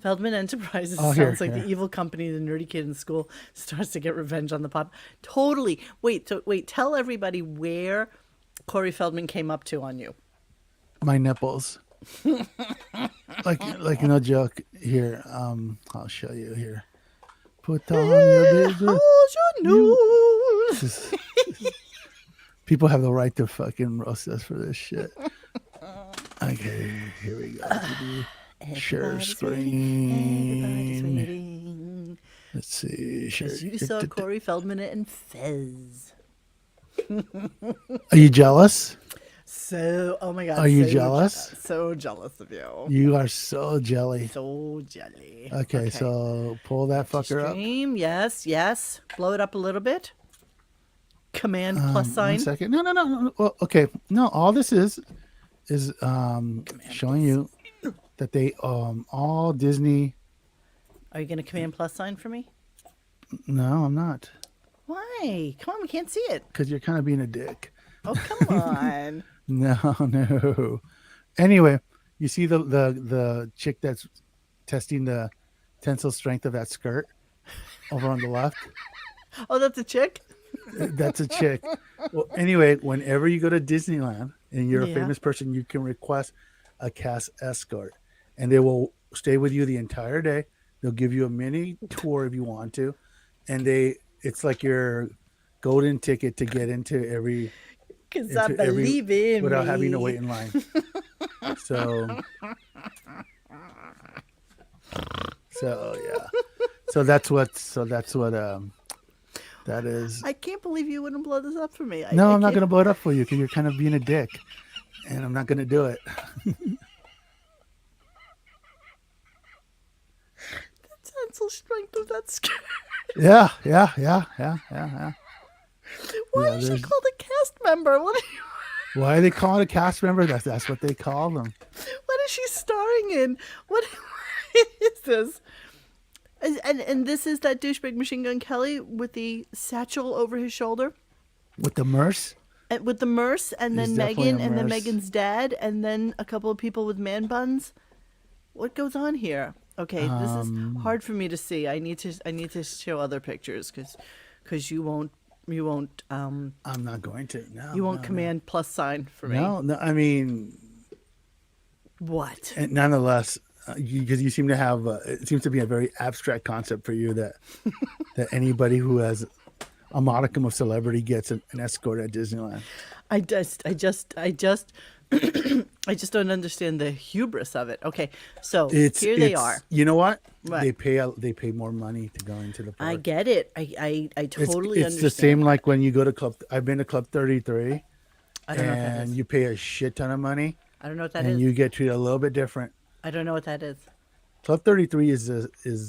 Feldman Enterprises Oh, sounds here, like here. the evil company the nerdy kid in school starts to get revenge on the pop. Totally. Wait, tell everybody where Corey Feldman came up to on you. My nipples. like no joke. Here, I'll show you here. Put on your big. How's your news? People have the right to fucking roast us for this shit. Okay, here we go. Share Everybody's Everybody's screen. waiting. Let's see. Share. 'Cause you saw Corey Feldman and Fez. Are you jealous? So, oh my God. Are you so jealous? So jealous of you. You are so jelly. So jelly. Okay, so pull that fucker up. Stream, yes. Blow it up a little bit. Command plus 1 sign. second. No. Well, okay. No, all this is showing you that they all Disney. Are you going to command plus sign for me? No, I'm not, Why? Come on, we can't see it. because you're kind of being a dick. Oh, come on. No. Anyway, you see the chick that's testing the tensile strength of that skirt over on the left. Oh, that's a chick? That's a chick. Well, anyway, whenever you go to Disneyland and you're a Yeah. famous person, you can request a cast escort, and they will stay with you the entire day. They'll give you a mini tour if you want to, and it's like your golden ticket to get into every Because I into every- believe in without me. having to wait in line. So yeah. So that's what that is. I can't believe you wouldn't blow this up for me. No, I I'm not can't- going to blow it up for you because you're kind of being a dick, and I'm not going to do it. Tensile strength of that skirt. Yeah. Why Yeah, is she there's- called a cast member? Why are they calling a cast member? That's what they call them. What is she starring in? What is this? And this is that douchebag Machine Gun Kelly with the satchel over his shoulder, With the Merce? and with the Merce, and then He's definitely Megan, a and then Merce. Megan's dad, and then a couple of people with man buns. What goes on here? Okay, this is hard for me to see. I need to show other pictures because you won't I'm not going to. No, you won't no, command plus sign for me. no, no. I mean, What? and nonetheless, because you seem to have, it seems to be a very abstract concept for you that that anybody who has a modicum of celebrity gets an escort at Disneyland. I just I just don't understand the hubris of it. Okay, so here they are. You know what? What? They pay more money to go into the park. I get it. I totally It's understand. the same like when you go to Club. I've been to Club 33, I don't know what that and is. you pay a shit ton of money, I don't know what that and is. you get treated a little bit different. I don't know what that is. Club 33 is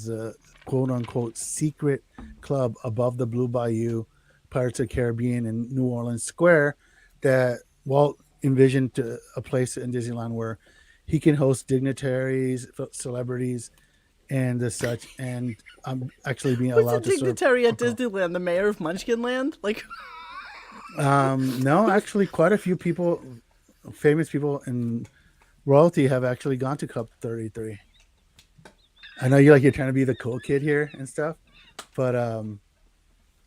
a quote unquote secret club above the Blue Bayou, Pirates of the Caribbean, and New Orleans Square that Walt envisioned a place in Disneyland where he can host dignitaries, celebrities, and the such. And I'm actually being Who's a allowed to serve dignitary at alcohol. Disneyland? The mayor of Munchkinland? Like, No, actually, quite a few people, famous people in royalty, have actually gone to Club 33. I know you're trying to be the cool kid here and stuff, but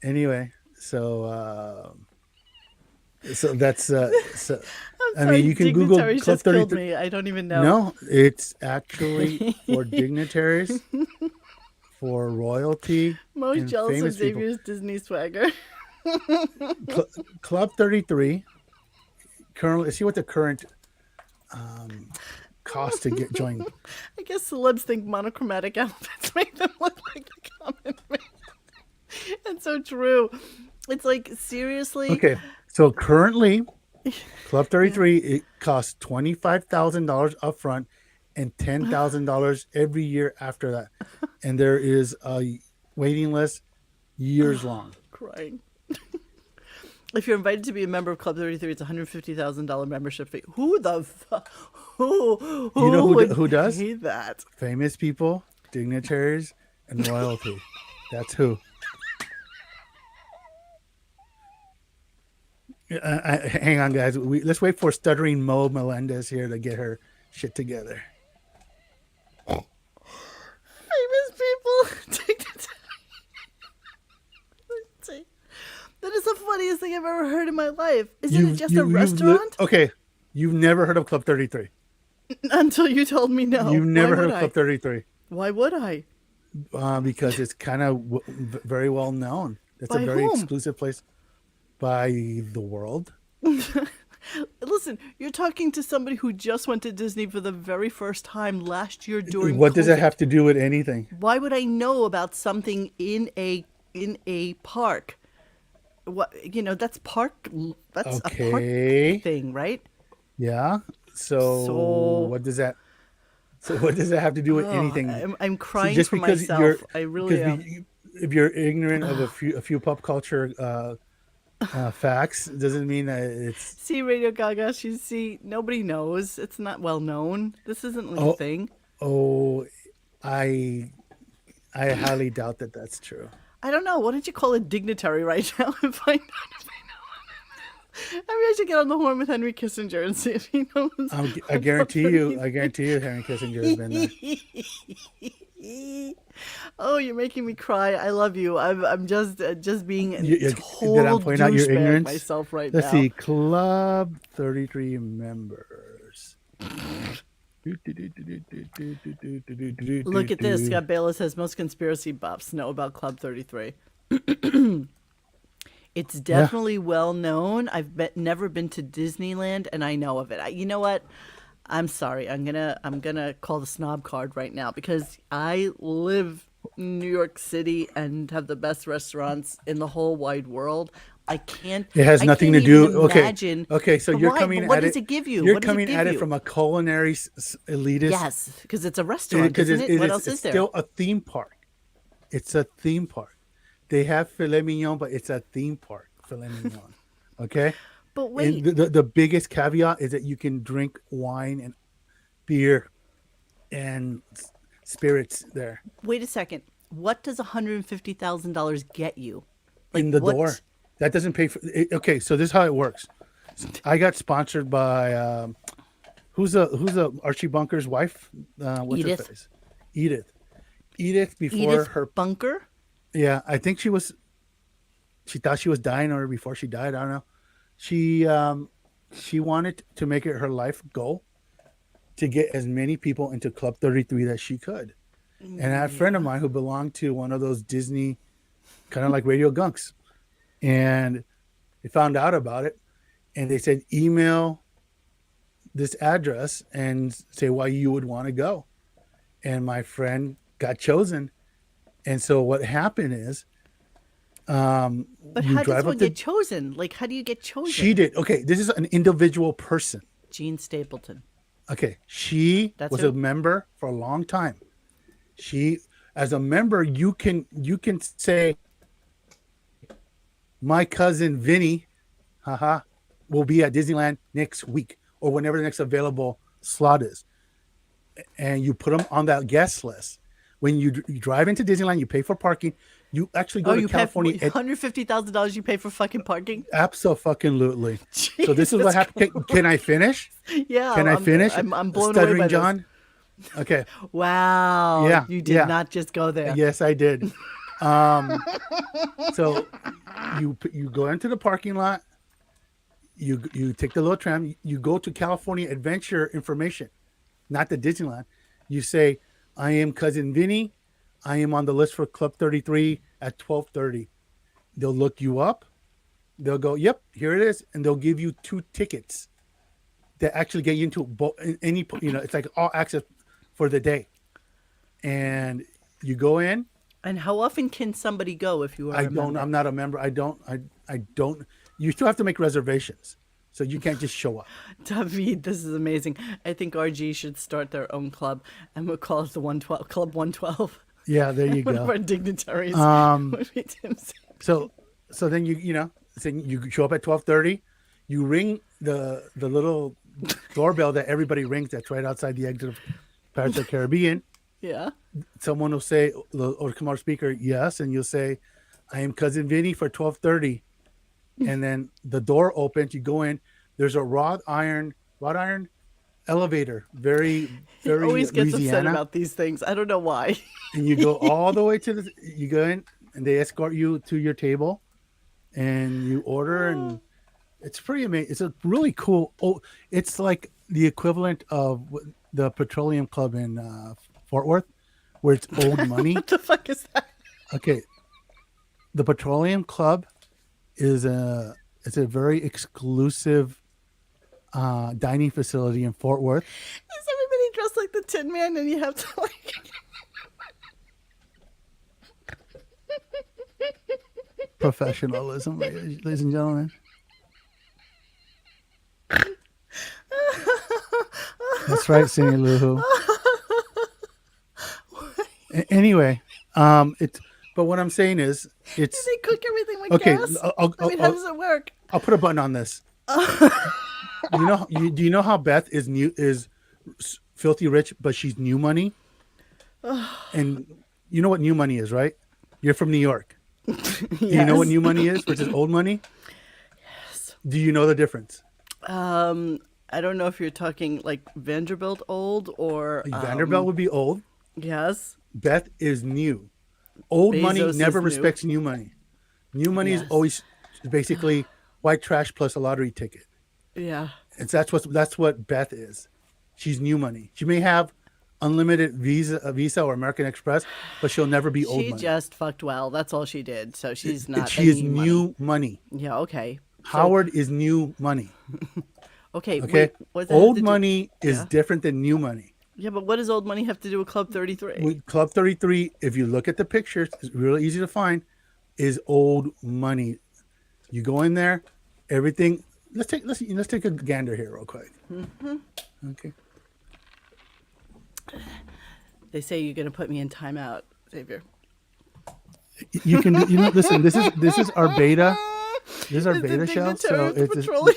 anyway, so that's so. I sorry, mean, you can Google dignitaries Club just killed 33. me. I don't even know. No, it's actually for dignitaries, for royalty, Most and jealous of famous people. Xavier's Disney swagger. Club 33 currently. See what the current cost to get join. I guess celebs think monochromatic outfits make them look like the common man. That's so true. It's like, seriously. Okay, so currently, Club 33 it costs $25,000 up front and $10,000 every year after that, and there is a waiting list years long. Crying. If you're invited to be a member of Club 33, it's $150,000 membership fee. Who the fuck? Who You know would who does? pay that? Famous people, dignitaries, and royalty. That's who. Hang on, guys. Let's wait for stuttering Mo Melendez here to get her shit together. Famous people. That is the funniest thing I've ever heard in my life. Isn't it just a restaurant? Okay, you've never heard of Club 33. Until you told me no. You've never Why heard would of Club 33 Why would I? because it's kind of very well known. It's By a very whom? exclusive place by the world. Listen, you're talking to somebody who just went to Disney for the very first time last year during What does it COVID. have to do with anything? Why would I know about something in a park? What, that's park. That's a Okay. park thing, right? Yeah. So what does that? So what does that have to do with anything? I'm crying just for because myself. I really because am. if you're ignorant of a few pop culture facts, doesn't mean that it's. See, Radio Gaga. Nobody knows. It's not well known. This isn't like a thing. Oh, I highly doubt that that's true. I don't know. Why don't you call a dignitary right now and find out if they know? Maybe I should get on the horn with Henry Kissinger and see if he knows. I guarantee you, Henry Kissinger has been there. Oh, you're making me cry. I love you. I'm just being a Did total I point out your douchebag ignorance? myself right Let's now. see, Club 33 members. Look at this. Scott Bayless says most conspiracy buffs know about Club 33. It's definitely well known. I've never been to Disneyland, and I know of it. You know what? I'm sorry. I'm gonna call the snob card right now because I live in New York City and have the best restaurants in the whole wide world. I can't. It has I nothing can't to do. even imagine. Okay. So you're Why? coming But at what it. does it give you? You're What does it coming give at it you? from a culinary elitist. Yes, because it's a restaurant, Because isn't it? What else it's is there? still a theme park. It's a theme park. They have filet mignon, but it's a theme park filet mignon. Okay. But wait, And the biggest caveat is that you can drink wine and beer and spirits there wait a second. What does $150,000 get you? in the what- door. That doesn't pay for it. Okay, so this is how it works. I got sponsored by who's Archie Bunker's wife? What's Edith. her face? Edith. Edith before Edith her. Bunker. Yeah, I think she thought she was dying or before she died. I don't know. She wanted to make it her life goal to get as many people into Club 33 that she could. And I had a friend of mine who belonged to one of those Disney, kind of like Radio Gunks. And they found out about it. And they said, email this address and say why you would want to go. And my friend got chosen. And so what happened is, But you how drive does one up to, get chosen? Like, how do you get chosen? she did. Okay, this is an individual person. Gene Stapleton. Okay, she That's was who? a member for a long time. She, as a member, you can say, my cousin Vinny, will be at Disneyland next week or whenever the next available slot is, and you put them on that guest list. When you drive into Disneyland, you pay for parking. You actually go to you California. pay $150,000 you pay for fucking parking? Absolutely. So this is what happened. Can I finish? Yeah. Can I finish? I'm blown away Stuttering by John. Okay. this. Wow. Yeah, You did yeah. not just go there. Yes, I did. So you go into the parking lot. You take the little tram. You go to California Adventure Information, not the Disneyland. You say, I am cousin Vinny. I am on the list for Club 33 at 12:30. They'll look you up. They'll go, yep, here it is, and they'll give you 2 tickets that actually get you into any. It's like all access for the day, and you go in. And how often can somebody go if you are a member? I'm not a member. I don't. You still have to make reservations, so you can't just show up. David, this is amazing. I think RG should start their own club, and we'll call it the 112 Club 112. Yeah, there you One of go. our dignitaries would be Tim Sam. So then you show up at 12:30. You ring the little doorbell that everybody rings. That's right outside the exit of Pirates of the Caribbean. Yeah. Someone will say, or come on speaker, yes, and you'll say, I am cousin Vinny for 12:30. And then the door opens, you go in, there's a wrought iron elevator, very He always gets upset Louisiana. about these things. I don't know why. And you go all the way to you go in and they escort you to your table and you order, and it's pretty amazing. It's a really cool, it's like the equivalent of the Petroleum Club in Fort Worth, where it's old money. What the fuck is that? Okay. The Petroleum Club is a very exclusive dining facility in Fort Worth. Is everybody dressed like the Tin Man and you have to like... Professionalism, ladies and gentlemen. That's right, Cindy Lou Who. Anyway, it's. But what I'm saying is, it's Do they cook everything with okay. gas? I'll, I mean, how does it work? I'll put a button on this. Do you know how Beth is filthy rich, but she's new money? And you know what new money is, right? You're from New York. Do you know what new money is versus old money? Yes. Do you know the difference? I don't know if you're talking like Vanderbilt old or Vanderbilt would be old. Yes. Beth is new. Old money Bezos never is new. respects new money. New money is Yes. always basically white trash plus a lottery ticket. Yeah. And that's what Beth is. She's new money. She may have unlimited Visa or American Express, but she'll never be old She money. just fucked well. That's all she did. So she's not. She is any new money. Yeah. Okay. Howard is new money. Okay. Okay, Wait, what does that have old to do- money is Yeah. different than new money. Yeah, but what does old money have to do with Club 33? With Club 33, if you look at the pictures, it's really easy to find, is old money. You go in there, everything. Let's take a gander here real quick. Mm-hmm. Okay. They say you're gonna put me in timeout, Xavier. You can listen, this is our beta. This is our It's the beta show. dignitary So of the it's petroleum.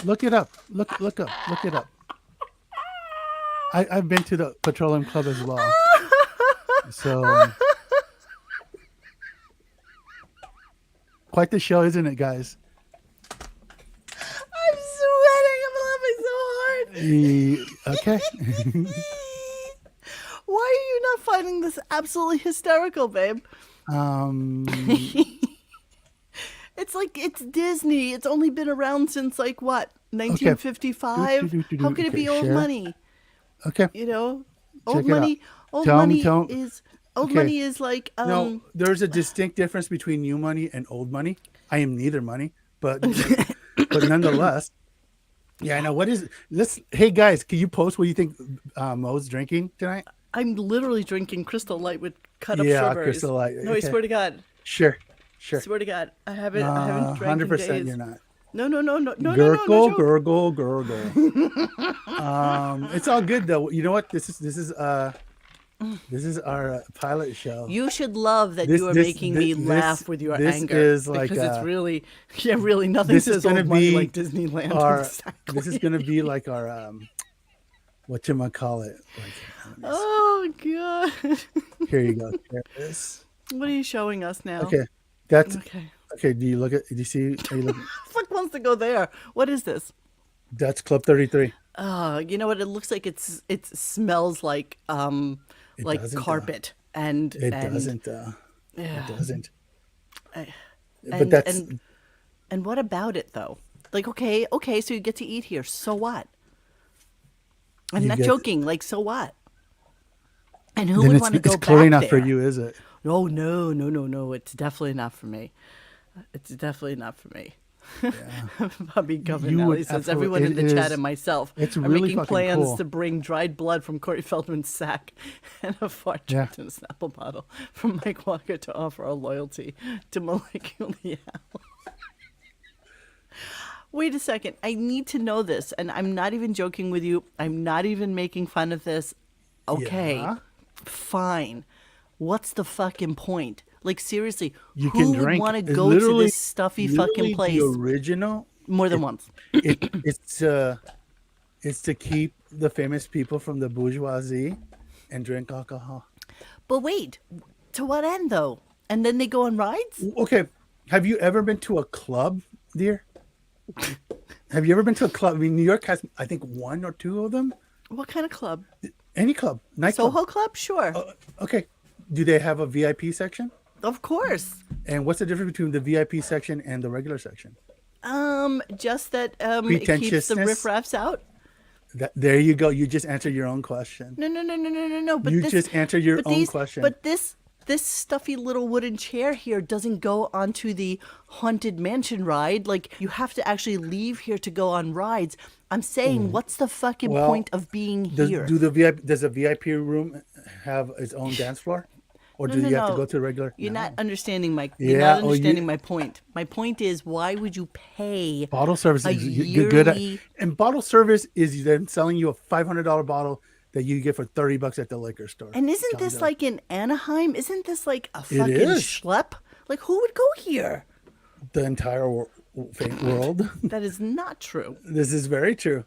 look it up. Look it up. I've been to the Petroleum Club as well. So quite the show, isn't it, guys? I'm sweating. I'm laughing so hard. Okay. finding this absolutely hysterical, babe. Um, It's like it's Disney. It's only been around since like what, okay. 1955? How could it be old Share. money? Okay. You know, Check old it out. money. Old Tell me- money tell- is old okay. money is like No, there's a distinct difference between new money and old money. I am neither money, but nonetheless, yeah, I know. What is? Hey guys, can you post what you think Mo's drinking tonight? I'm literally drinking Crystal Light with cut up Yeah, strawberries. Crystal Light, No, I okay. swear to God. Sure. Swear to God, I haven't drank in 100% days. you're not. No, Gurgle, joke. gurgle, gurgle. It's all good though. You know what? This is our pilot show. You should love that This- you are this- making thi- me this- laugh with your this anger. is like, because it's really, really nothing this is says gonna old money be like Disneyland. our. Exactly. This is gonna be like our whatchamacallit. Like, Oh God! here you go. There it is. What are you showing us now? Okay, that's Okay. okay. Do you look at? Do you see? Are you looking? Fuck wants to go there. What is this? That's Club 33. You know what? It looks like it smells like like doesn't, carpet and It and, doesn't. Yeah. It doesn't. And, But that's and what about it though? Like okay, so you get to eat here. So what? I'm You not get- joking. Like so what? And who then would it's, want to go it's clearly back not for there? you, is it? Oh no! It's definitely not for me. It's definitely not for me. Bobby You Governelli would says absolutely- everyone in it the chat is- and myself it's are really making fucking plans cool. to bring dried blood from Corey Feldman's sack and a fart Yeah. trapped in a Snapple bottle from Mike Walker to offer our loyalty to Molecule Owl. Wait a second. I need to know this, and I'm not even joking with you. I'm not even making fun of this. Okay, Yeah. fine. What's the fucking point? Like seriously, You who can would drink. want to It's go to literally- this stuffy fucking literally place The original. more than once? It's to keep the famous people from the bourgeoisie and drink alcohol. But wait, to what end though? And then they go on rides? Okay, have you ever been to a club, dear? Have you ever been to a club? I mean, New York has, I think, one or two of them. What kind of club? Any club, nightclub. Soho Club? Sure. Okay, do they have a VIP section? Of course. And what's the difference between the VIP section and the regular section? Just that it keeps the Pretentiousness? riffraffs out. There you go. You just answered your own question. No. But You this, just answered your but own these- question. But this stuffy little wooden chair here doesn't go onto the haunted mansion ride. Like you have to actually leave here to go on rides. I'm saying, what's the fucking Well, point of being here? Does the VIP room have its own dance floor, or do you have to go to a regular? You're No. not understanding my. Yeah, You're not oh, understanding you- my point. My point is, why would you pay Bottle service a is good at, yearly- and bottle service is them selling you a $500 bottle that you get for $30 at the liquor store. And isn't John this Doe. like in Anaheim? Isn't this like a fucking is. schlep? Like who would go here? the entire world? That is not true. This is very true.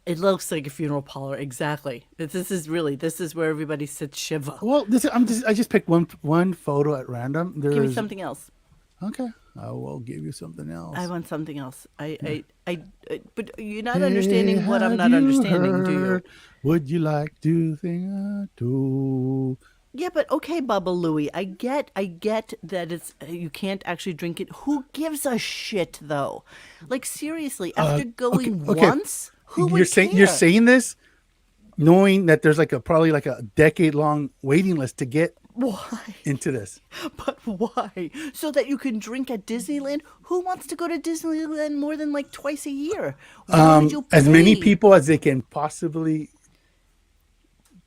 It looks like a funeral parlor. Exactly. This is where everybody sits shiva. Well, I just picked one photo at random. Give me There's- something else. Okay, I will give you something else. I want something else. But you're not understanding what I'm not Have you understanding, do you? heard? Would you like to sing a tune? Yeah, but okay, Bubba Louie, I get that it's you can't actually drink it. Who gives a shit though? Like seriously, after going okay. once, who would You're care? saying this, knowing that there's probably a decade-long waiting list to get Why? into this. But why? So that you can drink at Disneyland? Who wants to go to Disneyland more than like twice a year? Why would you As many pay? people as they can possibly.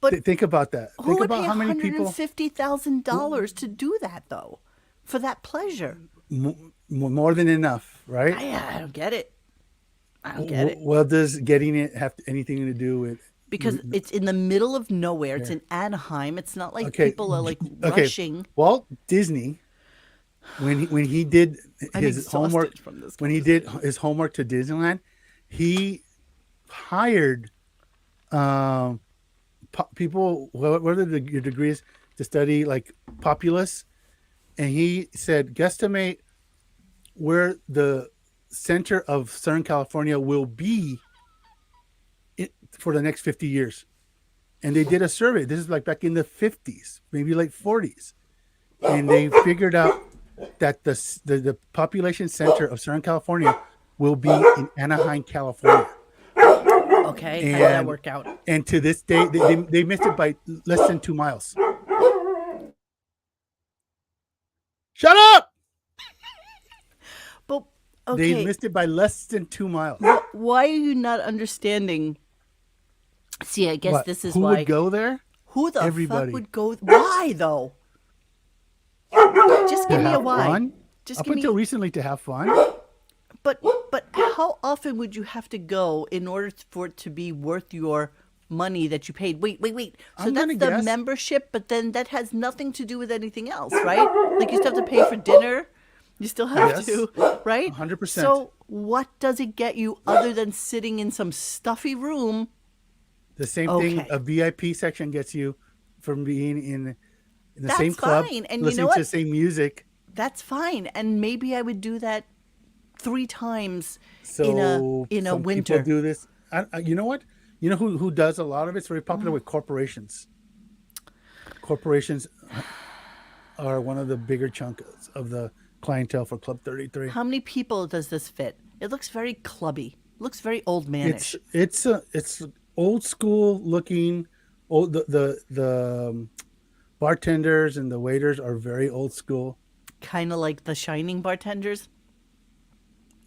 But Think about that. who Think would about pay how many people. $150,000 to do that though? For that pleasure? More than enough, right? I don't get it. I don't get it. Well, does getting it have anything to do with? Because it's in the middle of nowhere. It's in Anaheim. It's not like Okay. people are like Okay. rushing. Walt Disney, when he did I'm his exhausted homework from this when he did his homework to Disneyland, he hired people. What are your degrees to study like populace? And he said, guesstimate where the center of Southern California will be for the next 50 years. and they did a survey. This is like back in the 50s, maybe late 40s, and they figured out that the population center of Southern California will be in Anaheim, California. Okay, how did that work out? And to this day, they missed it by less than 2 miles. Shut up! But okay, They missed it by less than 2 miles. why are you not understanding? See, I guess What? this is Who why. would go there? Who the Everybody. fuck would go? Why though? Just give To me a have why. fun? Just Up give until me. recently, to have fun. But how often would you have to go in order for it to be worth your money that you paid? Wait. So I'm that's gonna the guess- membership, but then that has nothing to do with anything else, right? Like you still have to pay for dinner. You still have Yes. to, right? 100%. So what does it get you other than sitting in some stuffy room? The same Okay. thing a VIP section gets you from being in the That's same club, fine. And you listening know to the what? same music. That's fine, and maybe I would do that 3 times So in a some winter. people do this. You know what? You know who does a lot of it? It's very popular with corporations. Corporations are one of the bigger chunks of the clientele for Club 33. How many people does this fit? It looks very clubby. Looks very old manish. It's old school looking. Old the bartenders and the waiters are very old school. Kind of like the Shining bartenders.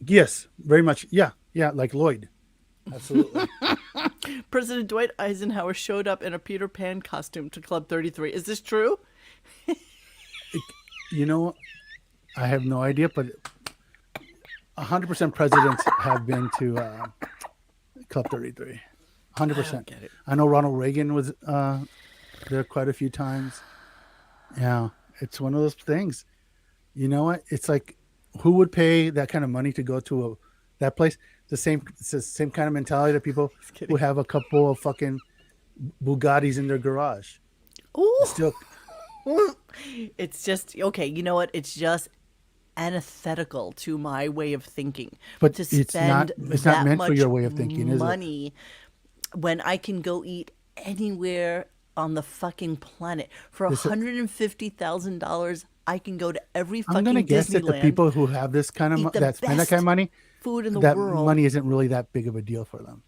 Yes, very much. Yeah, like Lloyd. Absolutely. President Dwight Eisenhower showed up in a Peter Pan costume to Club 33. Is this true? You know, I have no idea, but 100% presidents have been to Club 33. 100%. get it. I know Ronald Reagan was there quite a few times. Yeah, it's one of those things. You know what? It's like, who would pay that kind of money to go to that place? It's the same kind of mentality that people who have a couple of fucking Bugattis in their garage. Ooh. Still, It's just, okay, you know what? It's just antithetical to my way of thinking. But to it's not- spend it's not that meant for much your way of thinking, is it? money when I can go eat anywhere on the fucking planet for $150,000. I can go to every fucking I'm gonna guess that the Disneyland, people who have this kind of eat the that spend that kind of best money, food in the that world. money isn't really that big of a deal for them.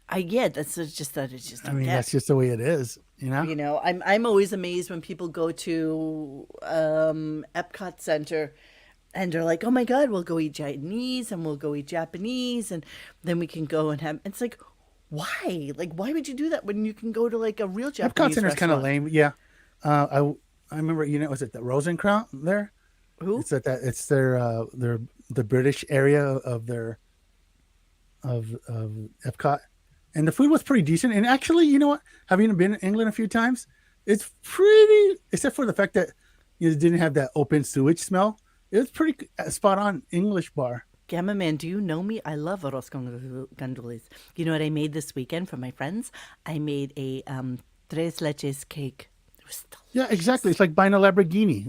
That's just that it's just. I mean, that's just the way it is, you know. You know, I'm always amazed when people go to Epcot Center and they're like, oh my God, we'll go eat Chinese and we'll go eat Japanese and then we can go and have. It's like, why? Like, why would you do that when you can go to like a real Japanese Epcot Center's kind of restaurant? lame. Yeah, I remember. You know, was it the Rosencrantz there? Who? It's it's their the British area of their of Epcot, and the food was pretty decent. And actually, you know what? Having been in England a few times, it's pretty. Except for the fact that you didn't have that open sewage smell. It was pretty spot on English bar. Gamma Man, do you know me? I love arroz con gandules. You know what I made this weekend for my friends? I made a tres leches cake. It was delicious. Yeah, exactly. It's like buying a Lamborghini.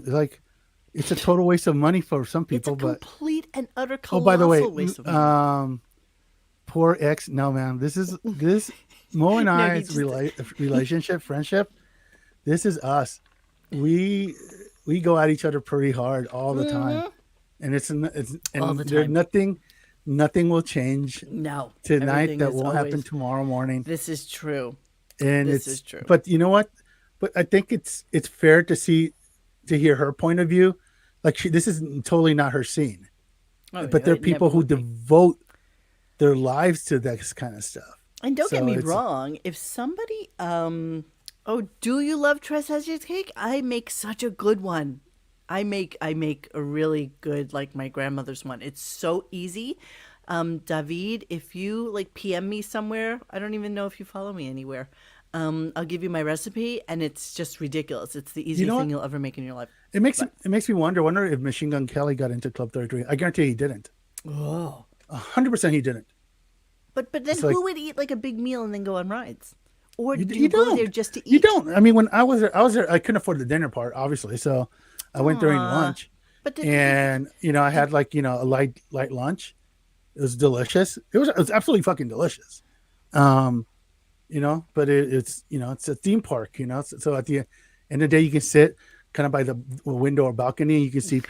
It's a total waste of money for some It's people. a But complete and utter oh, colossal by the way, waste of money. poor ex. No, man. This Mo and No, he I's just- relationship, friendship. This is us. We go at each other pretty hard all the time, and it's and All the there's time. nothing will change No. tonight everything that is won't happen always- tomorrow morning. This is true. And This it's is true. But you know what? But I think it's fair to hear her point of view. Like this is totally not her scene. Oh, But yeah, there are it people never who would be. devote their lives to this kind of stuff. And don't get So me it's- wrong, if somebody do you love Tres Leches cake? I make such a good one. I make a really good, like my grandmother's one. It's so easy. David, if you like PM me somewhere, I don't even know if you follow me anywhere. I'll give you my recipe, and it's just ridiculous. It's the easiest know thing what? you'll ever make in your life. It makes me wonder if Machine Gun Kelly got into Club 33. I guarantee he didn't. Oh. 100% he didn't. But then It's who like- would eat like a big meal and then go on rides? Or do You you go don't. there just to eat? You don't. I mean, when I was there, I couldn't afford the dinner part, obviously. So I went during lunch, But and I had like a light lunch. It was delicious. It was absolutely fucking delicious. But it's a theme park, So at the end of the day, you can sit kind of by the window or balcony. And you can see,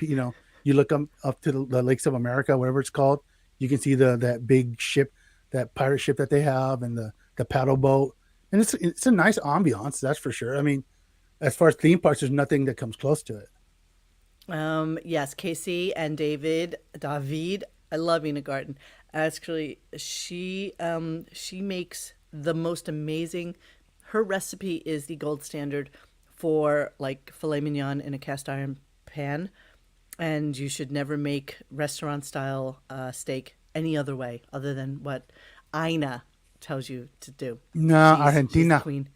you look up to the Lakes of America, whatever it's called. You can see that big ship, that pirate ship that they have, and the paddle boat. And it's a nice ambiance, that's for sure. I mean, as far as theme parks, there's nothing that comes close to it. Yes, Casey and David, I love Ina Garten. Actually, she makes the most amazing. Her recipe is the gold standard for like filet mignon in a cast iron pan, and you should never make restaurant style steak any other way other than what Ina tells you to do. No, Argentina. She's the queen.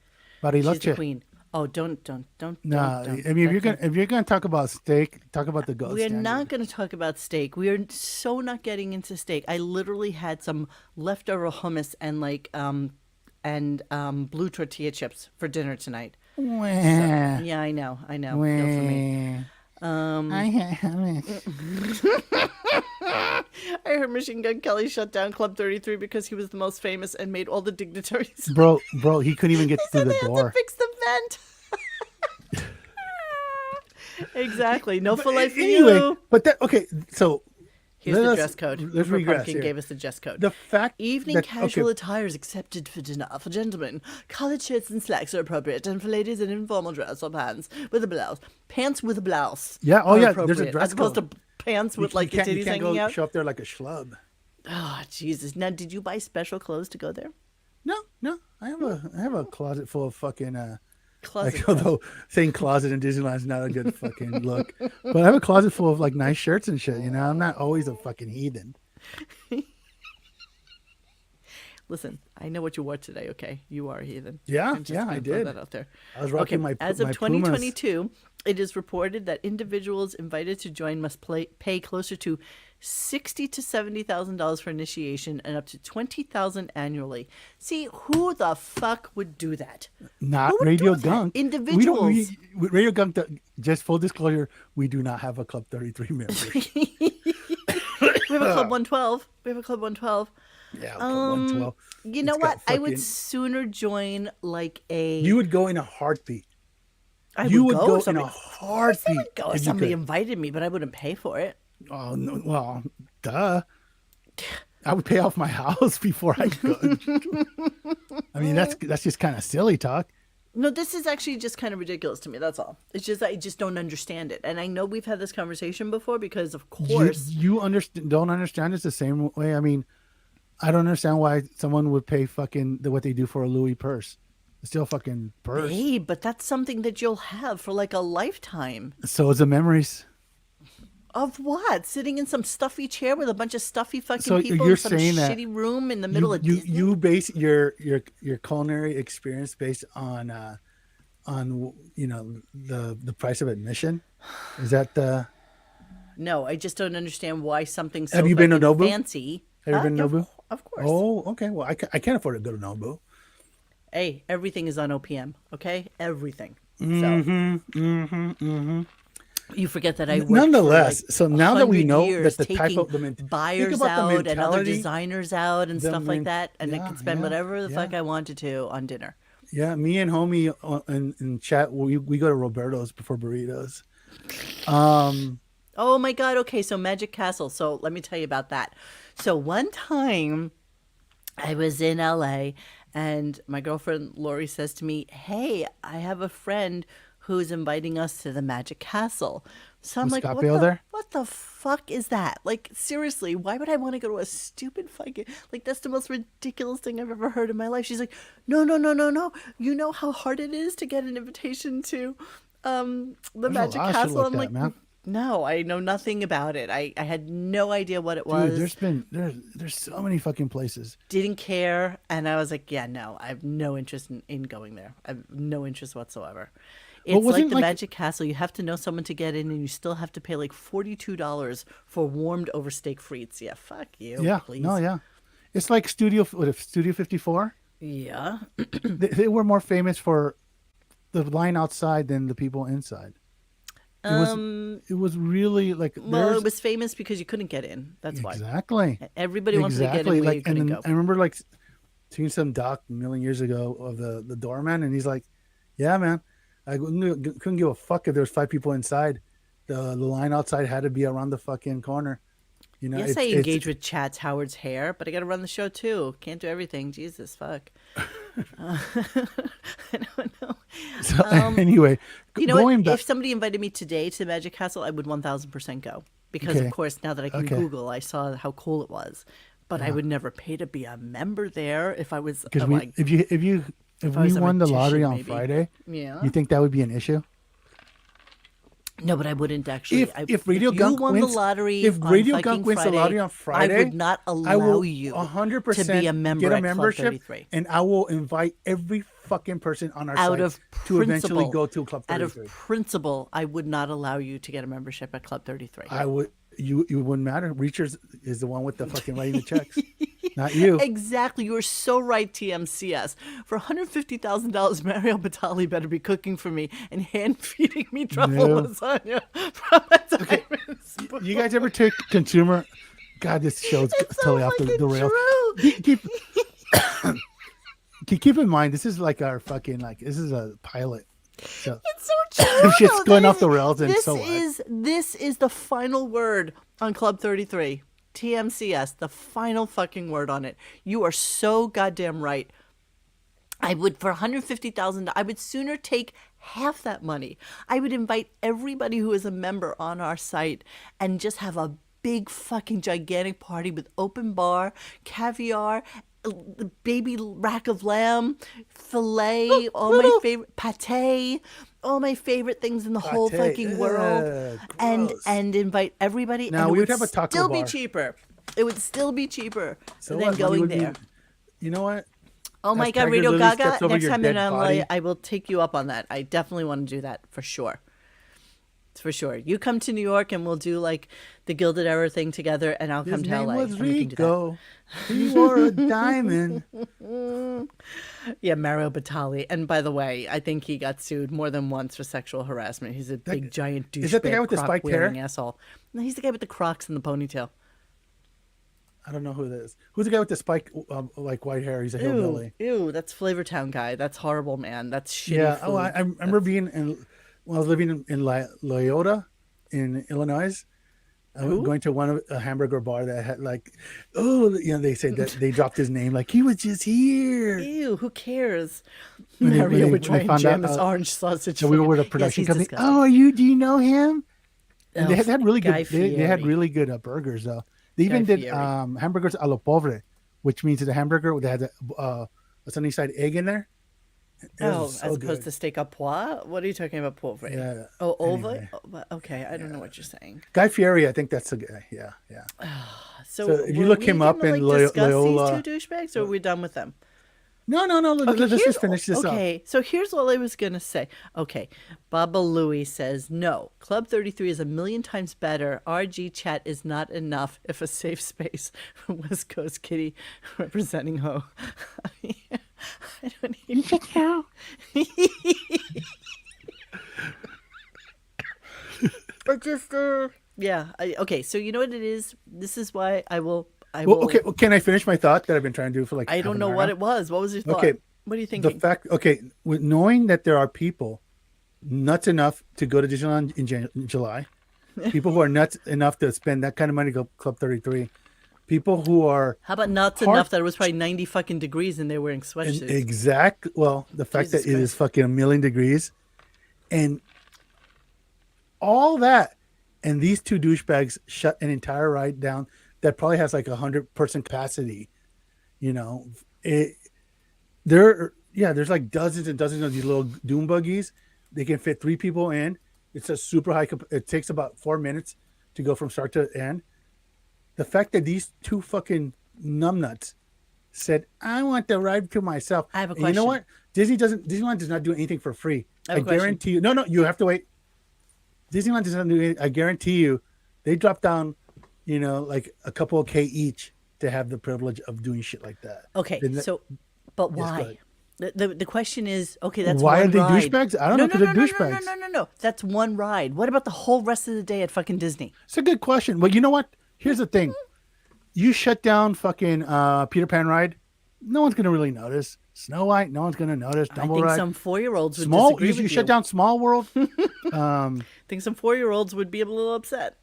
Bariloche. She's the queen. Oh, don't. No, don't. I mean, if you're gonna talk about steak, talk about the gold We're standard. not going to talk about steak. We are so not getting into steak. I literally had some leftover hummus and blue tortilla chips for dinner tonight. Wah. Yeah, I know. Feel for me. I heard Machine Gun Kelly shut down Club 33 because he was the most famous and made all the dignitaries. bro, he couldn't even get through So the they had door. to fix the vent. Exactly. No for life for Anyway, you. but okay. So Here's let the us- dress code. Let's Rupert regress Pumpkin here. gave us the dress code. The fact Evening that- casual okay. attire is accepted for dinner. For gentlemen, collared shirts and slacks are appropriate, and for ladies, an informal dress or pants with a blouse. Pants with a blouse. Yeah, oh are yeah, there's a appropriate, dress as opposed code. to pants with like the you titties can't hanging go out. show up there like a schlub. Oh Jesus! Now, did you buy special clothes to go there? No. I have a closet full of fucking. Closet. Like, although saying closet in Disneyland is not a good fucking look, but I have a closet full of like nice shirts and shit. I'm not always a fucking heathen. Listen, I know what you wore today. Okay, you are a heathen. Yeah, I'm just yeah, gonna I throw did. that out there. I was rocking my As of my Pumas. 2022, it is reported that individuals invited to join must pay closer to $60,000 to $70,000 for initiation and up to $20,000 annually. See, who the fuck would do that? Not Who would Radio do that? Gunk. Individuals. Radio Gunk. Just full disclosure, we do not have a Club 33 member. We have a Club 112. Yeah, Club 112. You know It's got what? I would fucking- sooner join like a. You would go in a heartbeat. I you would go go if in somebody- a Of course heartbeat. I would go if if you somebody could. invited me, but I wouldn't pay for it. Oh no! Well, duh. I would pay off my house before I go. I mean, that's just kind of silly talk. No, this is actually just kind of ridiculous to me. That's all. It's just I just don't understand it, and I know we've had this conversation before because, of course, You don't understand it's the same way. I mean, I don't understand why someone would pay fucking what they do for a Louis purse. It's still a fucking purse. hey, but that's something that you'll have for like a lifetime. So is the memories. Of what? Sitting in some stuffy chair with a bunch of stuffy fucking So people you're in some saying that shitty room in the middle of Disney? you base your culinary experience based on the price of admission. Is that the? No, I just don't understand why something so Have you been to fucking Nobu? fancy. Have you been to Yeah, Nobu? Of course. Oh, okay. Well, I can't afford to go to Nobu. Hey, everything is on OPM, okay? Everything. You forget that I worked Nonetheless, for like so now that we 100 know years that the type taking of think buyers about the out and other mentality- designers out and the stuff like men- that, and I yeah, could spend yeah, whatever the fuck yeah. I wanted to on dinner. Yeah, me and homie in chat, we go to Roberto's before burritos. Oh my god, okay, so Magic Castle. So let me tell you about that. So one time I was in LA and my girlfriend Lori says to me, "Hey, I have a friend who's inviting us to the Magic Castle." So I'm Was like, Scapio there? what the fuck is that? Like, seriously, why would I want to go to a stupid fucking, like, that's the most ridiculous thing I've ever heard in my life. She's like, no. You know how hard it is to get an invitation to the a Magic lot of shit Castle? like I'm that, like, man. no, I know nothing about it. I had no idea what it was. Dude, there's so many fucking places. Didn't care. And I was like, yeah, no, I have no interest in going there. I have no interest whatsoever. It's like wasn't the like- Magic Castle. You have to know someone to get in, and you still have to pay like $42 for warmed over steak frites. Yeah, fuck you. Yeah, please. no, yeah. It's like Studio 54. Yeah. They were more famous for the line outside than the people inside. It was really like Well, there's- it was famous because you couldn't get in. That's why. exactly. Everybody wanted to get in where you and couldn't then go. I remember like seen some doc a million years ago of the doorman, and he's like, "Yeah, man, I couldn't give a fuck if there was 5 people inside. The line outside had to be around the fucking corner. You know, Yes, I engage with Chats Howard's hair, but I got to run the show too. Can't do everything. Jesus, fuck. I don't know. So, anyway, You know going what? back. If somebody invited me today to the Magic Castle, I would 1000% go. Because, Okay. of course, now that I can Okay. Google, I saw how cool it was. But I would never pay to be a member there if I was Because like, if I was we a won the magician, lottery on maybe. Friday, yeah. you think that would be an issue? No, but I wouldn't actually. If Radio you Gunk won wins, the lottery, if on Radio fucking Gunk wins the Friday, lottery on Friday, I would not I allow will you 100% to be a member get a at Club membership, 33. and I will invite every fucking person on our Out site of to eventually principle, go to Club out 33. of principle, I would not allow you to get a membership at Club 33. I would. You wouldn't matter. Reachers is the one with the fucking writing the checks, not you. Exactly. You are so right, TMCS. For $150,000, Mario Batali better be cooking for me and hand feeding me truffle No. lasagna from a diamond spoon. You guys ever take consumer? God, this show's It's so totally off the fucking rails. true. Keep in mind, this is like our fucking this is a pilot. So It's so true. If shit's though. going That off the rails, then this so what? this is the final word on Club 33. TMCS, the final fucking word on it. You are so goddamn right. I would, for $150,000, I would sooner take half that money. I would invite everybody who is a member on our site and just have a big fucking gigantic party with open bar, caviar, baby rack of lamb, filet, all my favorite pate, all my favorite things in the whole Pate, fucking world, and gross. invite everybody. Now, and we it would have a taco still be bar. cheaper. It would still be cheaper So than what? Money going would be- there. You know what? Oh my As God, Tiger Radio Lily Gaga! steps over Next your time in dead LA, body. I will take you up on that. I definitely want to do that for sure. For sure. You come to New York and we'll do like the Gilded Era thing together, and I'll come His to name LA. was and we can do that. Rico. He wore a diamond. Yeah, Mario Batali. And by the way, I think he got sued more than once for sexual harassment. He's a big giant douchebag. is that the guy with the spiked hair? Asshole. No, he's the guy with the Crocs and the ponytail. I don't know who that is. Who's the guy with the spike, like white hair? He's a hillbilly. Ew, that's Flavortown guy. That's horrible, man. That's shitty Yeah. food. Oh, I remember being in when I was living in Loyola, in Illinois. Going to a hamburger bar that had they said that they dropped his name, like he was just here. Ew, who cares? When they- Mario when would they try and found jam out, his orange sausage. So we were flavor. with a Yes, production he's company. disgusting. Oh, do you know him? And Oh, they had really Guy good. They had Fieri. really good burgers though. They even Guy did Fieri. hamburgers a lo pobre, which means the hamburger that had a sunny side egg in there. It Oh, was so as opposed good. to steak à pois? What are you talking about, pauvre? Yeah, Oh, ove? anyway. Oh, but- okay, I don't know what you're saying. Guy Fieri, I think that's the guy. Yeah. So, So if you were look we him up gonna, in like, discuss Loyola- these two douchebags, or are we done with them? No. Let's here's- just finish this up. Okay, so here's what I was gonna say. Okay, Baba Louie says no. Club 33 is a million times better. RG chat is not enough. If a safe space for West Coast Kitty representing Ho. I don't even. But just yeah. Okay, so you know what it is. This is why I will. Well, okay. Well, can I finish my thought that I've been trying to do for like? I half don't an know hour what now? it was. What was your thought? Okay, What are you The thinking? fact, okay, with knowing that there are people nuts enough to go to Disneyland in July, people who are nuts enough to spend that kind of money to go Club 33, people who are How about nuts Hard- enough that it was probably 90 fucking degrees and they were wearing sweatshirts? the fact Jesus that it is Christ. fucking a million degrees, and all that, and these two douchebags shut an entire ride down that probably has like 100-person capacity. You know, there's like dozens and dozens of these little doom buggies. They can fit 3 people in. It's a super high. It takes about 4 minutes to go from start to end. The fact that these two fucking numbnuts said, "I want the ride to myself." I have a And you know question. what? Disneyland does not do anything for free. I I have a question. guarantee you. No, you have to wait. Disneyland does not do anything. I guarantee you, they drop down, like a couple of K each to have the privilege of doing shit like that. Okay, Then that- so, but Yes, go why? ahead. The question is, okay, that's Why one are they ride. douchebags? I don't know if they're douchebags. No. That's one ride. What about the whole rest of the day at fucking Disney? It's a good question. Well, you know what? Here's the thing. You shut down fucking Peter Pan ride no one's gonna really notice. Snow White, no one's gonna notice. I Dumbo think Ride, some 4-year-olds would small. disagree with You you. shut down Small World. I think some 4-year-olds would be a little upset.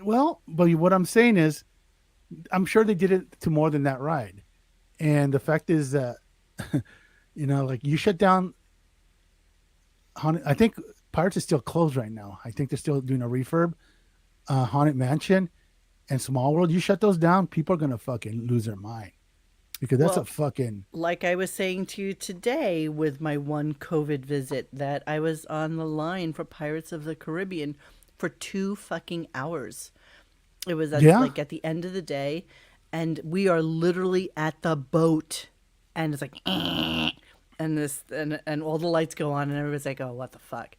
Well, but what I'm saying is, I'm sure they did it to more than that ride. And the fact is that, like you shut down. I think Pirates is still closed right now. I think they're still doing a refurb. Haunted Mansion and Small World. You shut those down, people are gonna fucking lose their mind because that's Well, a fucking. Like I was saying to you today with my one COVID visit, that I was on the line for Pirates of the Caribbean for 2 fucking hours. It was at, Yeah? like at the end of the day, and we are literally at the boat, and it's like, and this and all the lights go on, and everybody's like, oh, what the fuck.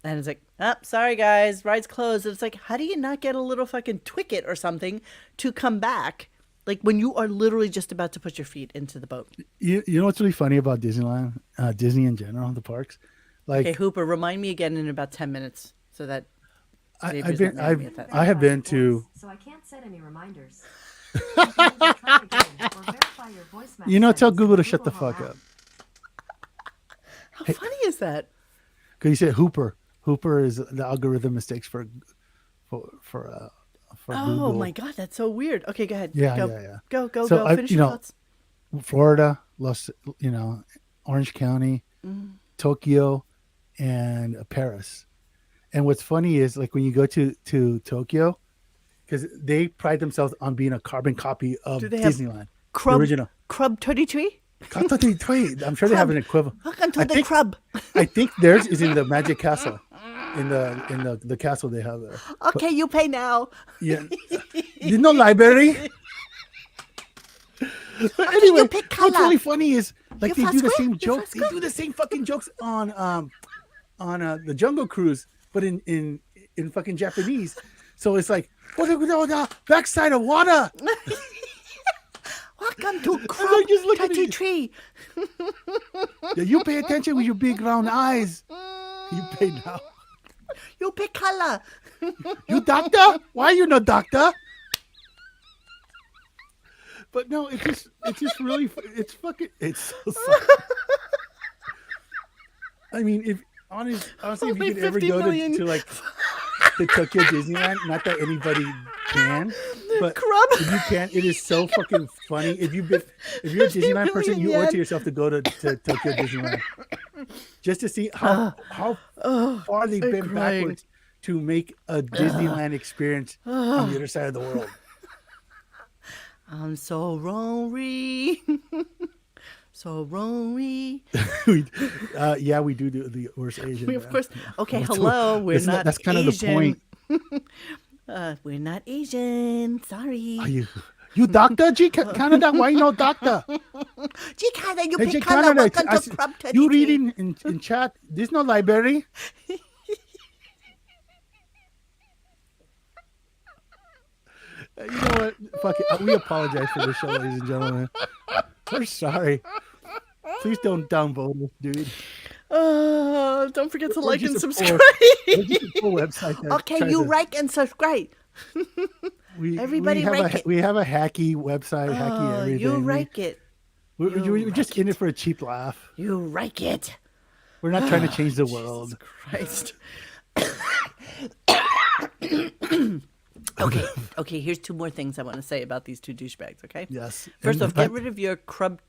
And it's like, oh, sorry guys, ride's closed. And it's like, how do you not get a little fucking twicket or something to come back? Like when you are literally just about to put your feet into the boat. You know what's really funny about Disneyland, Disney in general, the parks, like Okay, Hooper, remind me again in about 10 minutes so that I've Xavier's been, not mad at me at that. I have been to. So I can't set any reminders. Try again or verify your voice match Tell settings Google to in shut the Google fuck Home up. How funny is that? Because you said Hooper. Hooper is the algorithm mistakes for for Oh Google. my god, that's so weird. Okay, go ahead. Yeah, go. yeah. Go, go, So, go. Finish your thoughts. Florida, Orange County, Mm. Tokyo, and Paris. And what's funny is like when you go to Tokyo, because they pride themselves on being a carbon copy of Do they have Disneyland, the Crub, original. Crub 33? I'm sure they have an equivalent. Welcome to I the think- Crub. I think theirs is in the Magic Castle, in the castle they have there. Okay, you pay now. Yeah, there's no library. But anyway, you pick what's color. really funny is like You they do the first same grade? You jokes. first They grade? do the same fucking jokes on the Jungle Cruise, but in fucking Japanese. So it's like, what the backside of water? Welcome to like, Crub just look at it. 33. Yeah, you pay attention with your big round eyes. You pay now. You pick color. You doctor? Why you no doctor? But no, it's just really, it's so funny. I mean, honestly, if Only you could ever 50 go million. to like the Tokyo Disneyland, not that anybody can, but Crub. if you can, it is so fucking funny. If you're a 50 Disneyland person, you owe it million to yourself to go to Tokyo Disneyland just to see how far they've been crying. backwards to make a Disneyland experience on the other side of the world. I'm so wrong-y. So wrong-y. Yeah, we do the worst Asian. We, of man. course. Okay, That's hello. what- We're that's not That's kind Asian. of the point. We're not Asian. Sorry. Are you doctor? Canada? Why you no doctor? Gee, Canada, you Hey, pick G color. Canada, Welcome I to see- Crub 33. you reading in chat? There's no library. You know what? Fuck it. We apologize for this show, ladies and gentlemen. We're sorry. Please don't downvote us, dude. Don't forget to We're like just and a poor- subscribe. We're just a poor website. that Okay, tries you to- like and subscribe. everybody have like it. We have a hacky website, hacky everything. You like it. We're just in it for a cheap laugh. You like it. We're not trying to change the world. Christ. Okay, here's 2 more things I want to say about these 2 douchebags, okay? Yes. First And off, get rid of your Crub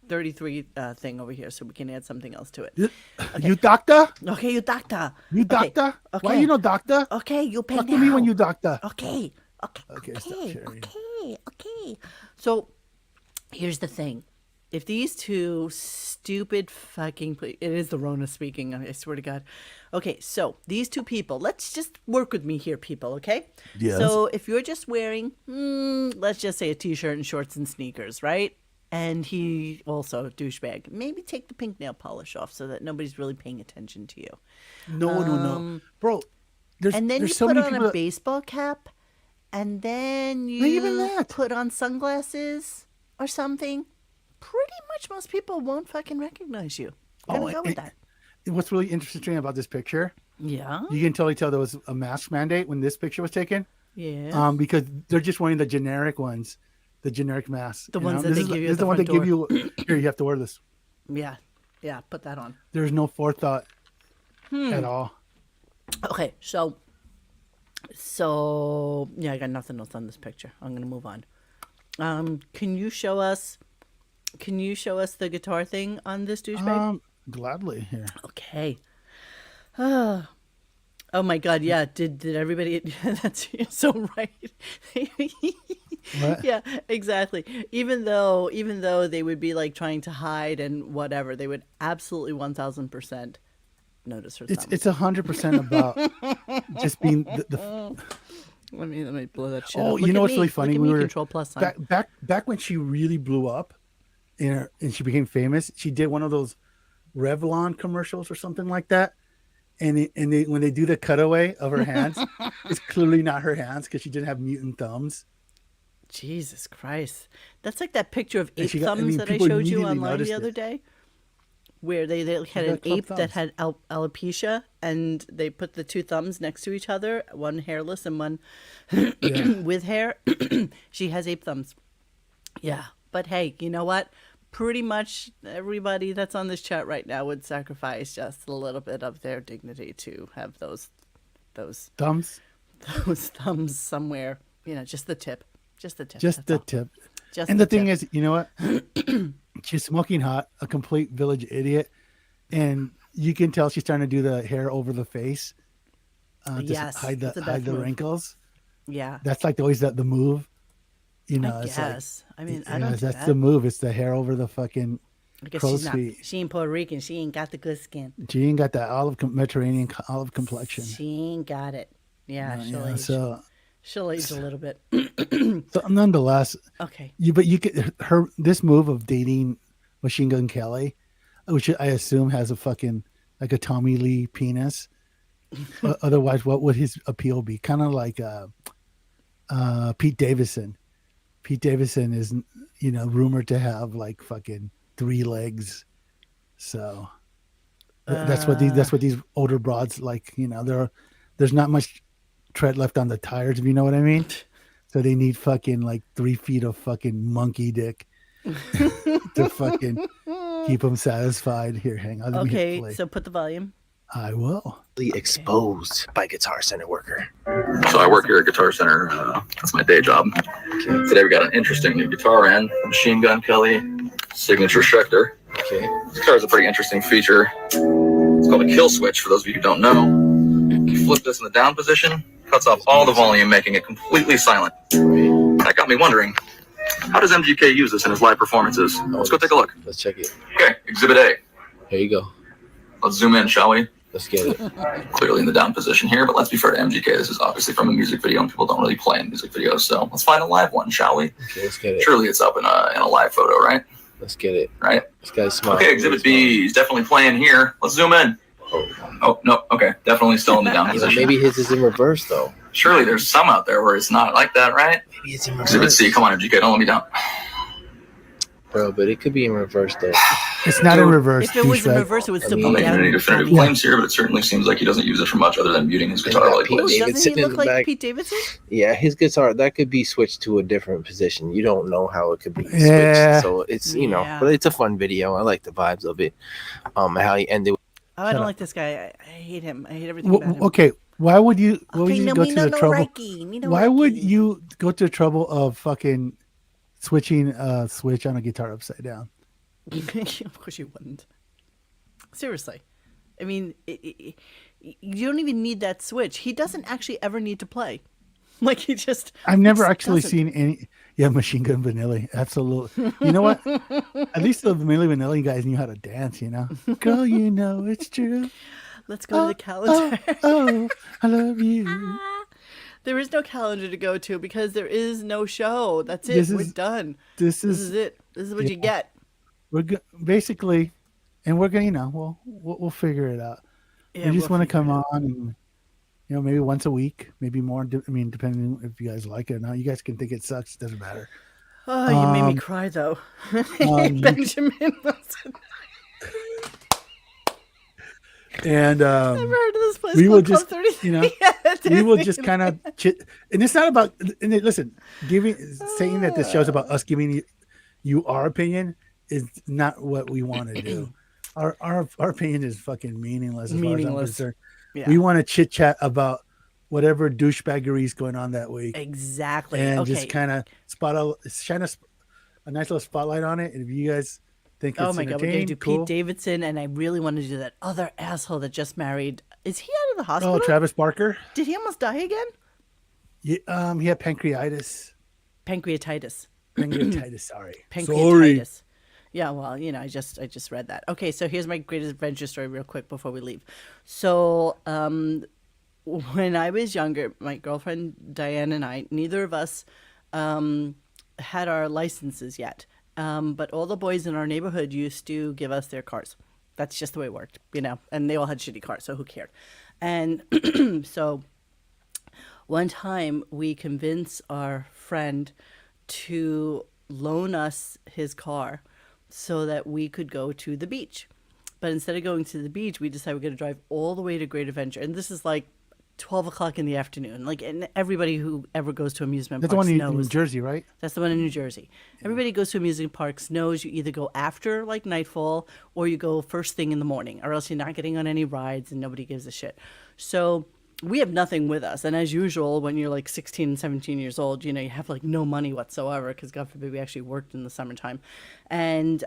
33 thing over here so we can add something else to it. You doctor? Okay, you doctor. You Okay, doctor? Why okay. you no doctor? Okay, you pay Talk now. to me when you doctor. Okay. Okay, stop sharing. Okay. So, here's the thing. If these 2 stupid fucking... It is the Rona speaking, I swear to God. Okay, so, these 2 people, let's just work with me here, people, okay? Yes. So, if you're just wearing, let's just say a t-shirt and shorts and sneakers, right? And he also, douchebag, maybe take the pink nail polish off so that nobody's really paying attention to you. No. Bro, And then you there's so put many on people a that- baseball cap, and then even you that. put on sunglasses or something. Pretty much most people won't fucking recognize you. Gonna go with that. What's really interesting about this picture, Yeah. you can totally tell there was a mask mandate when this picture was taken. Yeah. Because they're just wearing the generic ones the generic masks. The you ones know? that This they give you this at is the the one they front give you. Here, you have to wear this. Yeah. Yeah. Put that on. There's no forethought Hmm. at all. Okay. So yeah, I got nothing else on this picture. I'm gonna move on. Can you show us the guitar thing on this douchebag? Gladly here. Okay. Oh my God! Yeah. Did everybody? That's you're so right. What? Yeah, exactly. Even though they would be like trying to hide and whatever, they would absolutely 1000% notice her thumb. It's 100% about just being the Let me blow that shit. Oh, up. you Look know at what's me. really funny? Look at We me, were control plus sign. back when she really blew up, and she became famous. She did one of those Revlon commercials or something like that. And when they do the cutaway of her hands, it's clearly not her hands because she didn't have mutant thumbs. Jesus Christ. That's like that picture of And ape she got- I thumbs mean, that I people showed you immediately online the noticed other it. day, where they had an got club ape that thumbs. had alopecia, and they put the two thumbs next to each other, one hairless and one with hair. She has ape thumbs. Yeah. But hey, you know what? Pretty much everybody that's on this chat right now would sacrifice just a little bit of their dignity to have those Thumbs, thumbs somewhere. You know, just the tip. Just the tip. just that's the all. tip. Just And the tip. thing is, you know what? She's smoking hot, a complete village idiot, and you can tell she's trying to do the hair over the face, to Yes, hide it's the the best move. wrinkles. Yeah. That's like always the move. You know, I it's like, guess. I mean, I you know, don't do that's that. the move. It's the hair over the fucking I guess crow's she's not. feet. She ain't Puerto Rican. She ain't got the good skin. She ain't got that Mediterranean olive complexion. She ain't got it. Yeah, she'll Yeah, age. so She'll age a little bit. nonetheless, Okay. but you get this move of dating Machine Gun Kelly, which I assume has a fucking like a Tommy Lee penis. Otherwise, what would his appeal be? Kind of like Pete Davidson. Pete Davidson is, you know, rumored to have like fucking 3 legs. So that's what these older broads like. You know, there's not much tread left on the tires, if you know what I mean. So they need fucking like 3 feet of fucking monkey dick to fucking keep them satisfied. Here, hang on. Let me hit Okay, play. so put the volume. I will. Exposed by Guitar Center worker. So I work here at Guitar Center. That's my day job. Today we got an interesting new guitar in, Machine Gun Kelly Signature Schecter. Okay. This guitar has a pretty interesting feature. It's called a kill switch, for those of you who don't know. You flip this in the down position, cuts off all the volume, making it completely silent. That got me wondering, how does MGK use this in his live performances? Let's go take a look. Let's check it. Okay, Exhibit A. Here you go. Let's zoom in, shall we? Let's get it. Clearly in the down position here, but let's be fair to MGK. This is obviously from a music video, and people don't really play in music videos. So let's find a live one, shall we? Okay, let's get it. Surely it's up in a live photo, right? Let's get it. Right? This guy's smart. Okay, Exhibit B is definitely playing here. Let's zoom in. Oh, no. Okay, definitely still in the down You know, position. maybe his is in reverse though. Surely there's some out there where it's not like that, right? Maybe it's in reverse. Exhibit C, come on, MGK, don't let me down. Bro, but it could be in reverse though. It's not in reverse. If it was in douchebag. reverse, it would still I be I'm mean, making any down. definitive Yeah. claims here, but it certainly seems like he doesn't use it for much other than muting his guitar while he Ooh, plays. David Doesn't sitting he in look the like back. Pete Davidson? Yeah, his guitar that could be switched to a different position. You don't know how it could be switched. Yeah. So it's Yeah. but it's a fun video. I like the vibes of it. How he ended. Oh, I don't up. like this guy. I hate him. I hate everything about him. Okay, why would you? Why would Okay, you no, go me to no, the no, trouble? Reiki. Me no Why would Reiki. you go to the trouble of fucking switching a switch on a guitar upside down? Of course you wouldn't. Seriously. I mean, you don't even need that switch. He doesn't actually ever need to play. Like, he just... I've never just actually doesn't. seen any. Yeah, Machine Gun Vanilli, absolutely. You know what? At least the Milli Vanilli guys knew how to dance. You know, girl, you know it's true. Let's go to the calendar. Oh, I love you. There is no calendar to go to because there is no show. That's it. This We're is- done. This This is is it. This is what you yeah. get. Basically, and we're gonna, you know, we'll figure it out. Yeah, we just we'll want to figure come it on and, you know, maybe once a week, maybe more. I mean, depending if you guys like it or not. You guys can think it sucks. Doesn't matter. Oh, you made me Um, cry, though. you- Benjamin Wilson. And I've heard of this place we will called just, Club 33. you know, we will just kind of and it's not about. And listen, saying that this show's about us giving you our opinion is not what we want to do. Our opinion is fucking meaningless as far as I'm concerned. Yeah. We want to chit chat about whatever douchebaggery is going on that week. Exactly. And Okay. just kind of shine a nice little spotlight on it. And if you guys think it's Oh my God, we're going to do cool. Pete Davidson, and I really want to do that other asshole that just married. Is he out of the hospital? Oh, Travis Barker. Did he almost die again? Yeah, he had pancreatitis. Pancreatitis. Sorry. Pancreatitis. Yeah, well, I just read that. Okay, so here's my greatest adventure story real quick before we leave. So, when I was younger, my girlfriend Diane and I, neither of us had our licenses yet. But all the boys in our neighborhood used to give us their cars. That's just the way it worked, and they all had shitty cars, so who cared? And so one time we convinced our friend to loan us his car so that we could go to the beach. But instead of going to the beach, we decided we're going to drive all the way to Great Adventure. And this is like 12 o'clock in the afternoon. Like, and everybody who ever goes to amusement That's the parks one in knows. New Jersey, right? That's the one in New Jersey. Everybody who goes to amusement parks knows you either go after like nightfall or you go first thing in the morning, or else you're not getting on any rides and nobody gives a shit. So we have nothing with us. And as usual, when you're like 16 and 17 years old, you have like no money whatsoever, because God forbid we actually worked in the summertime. And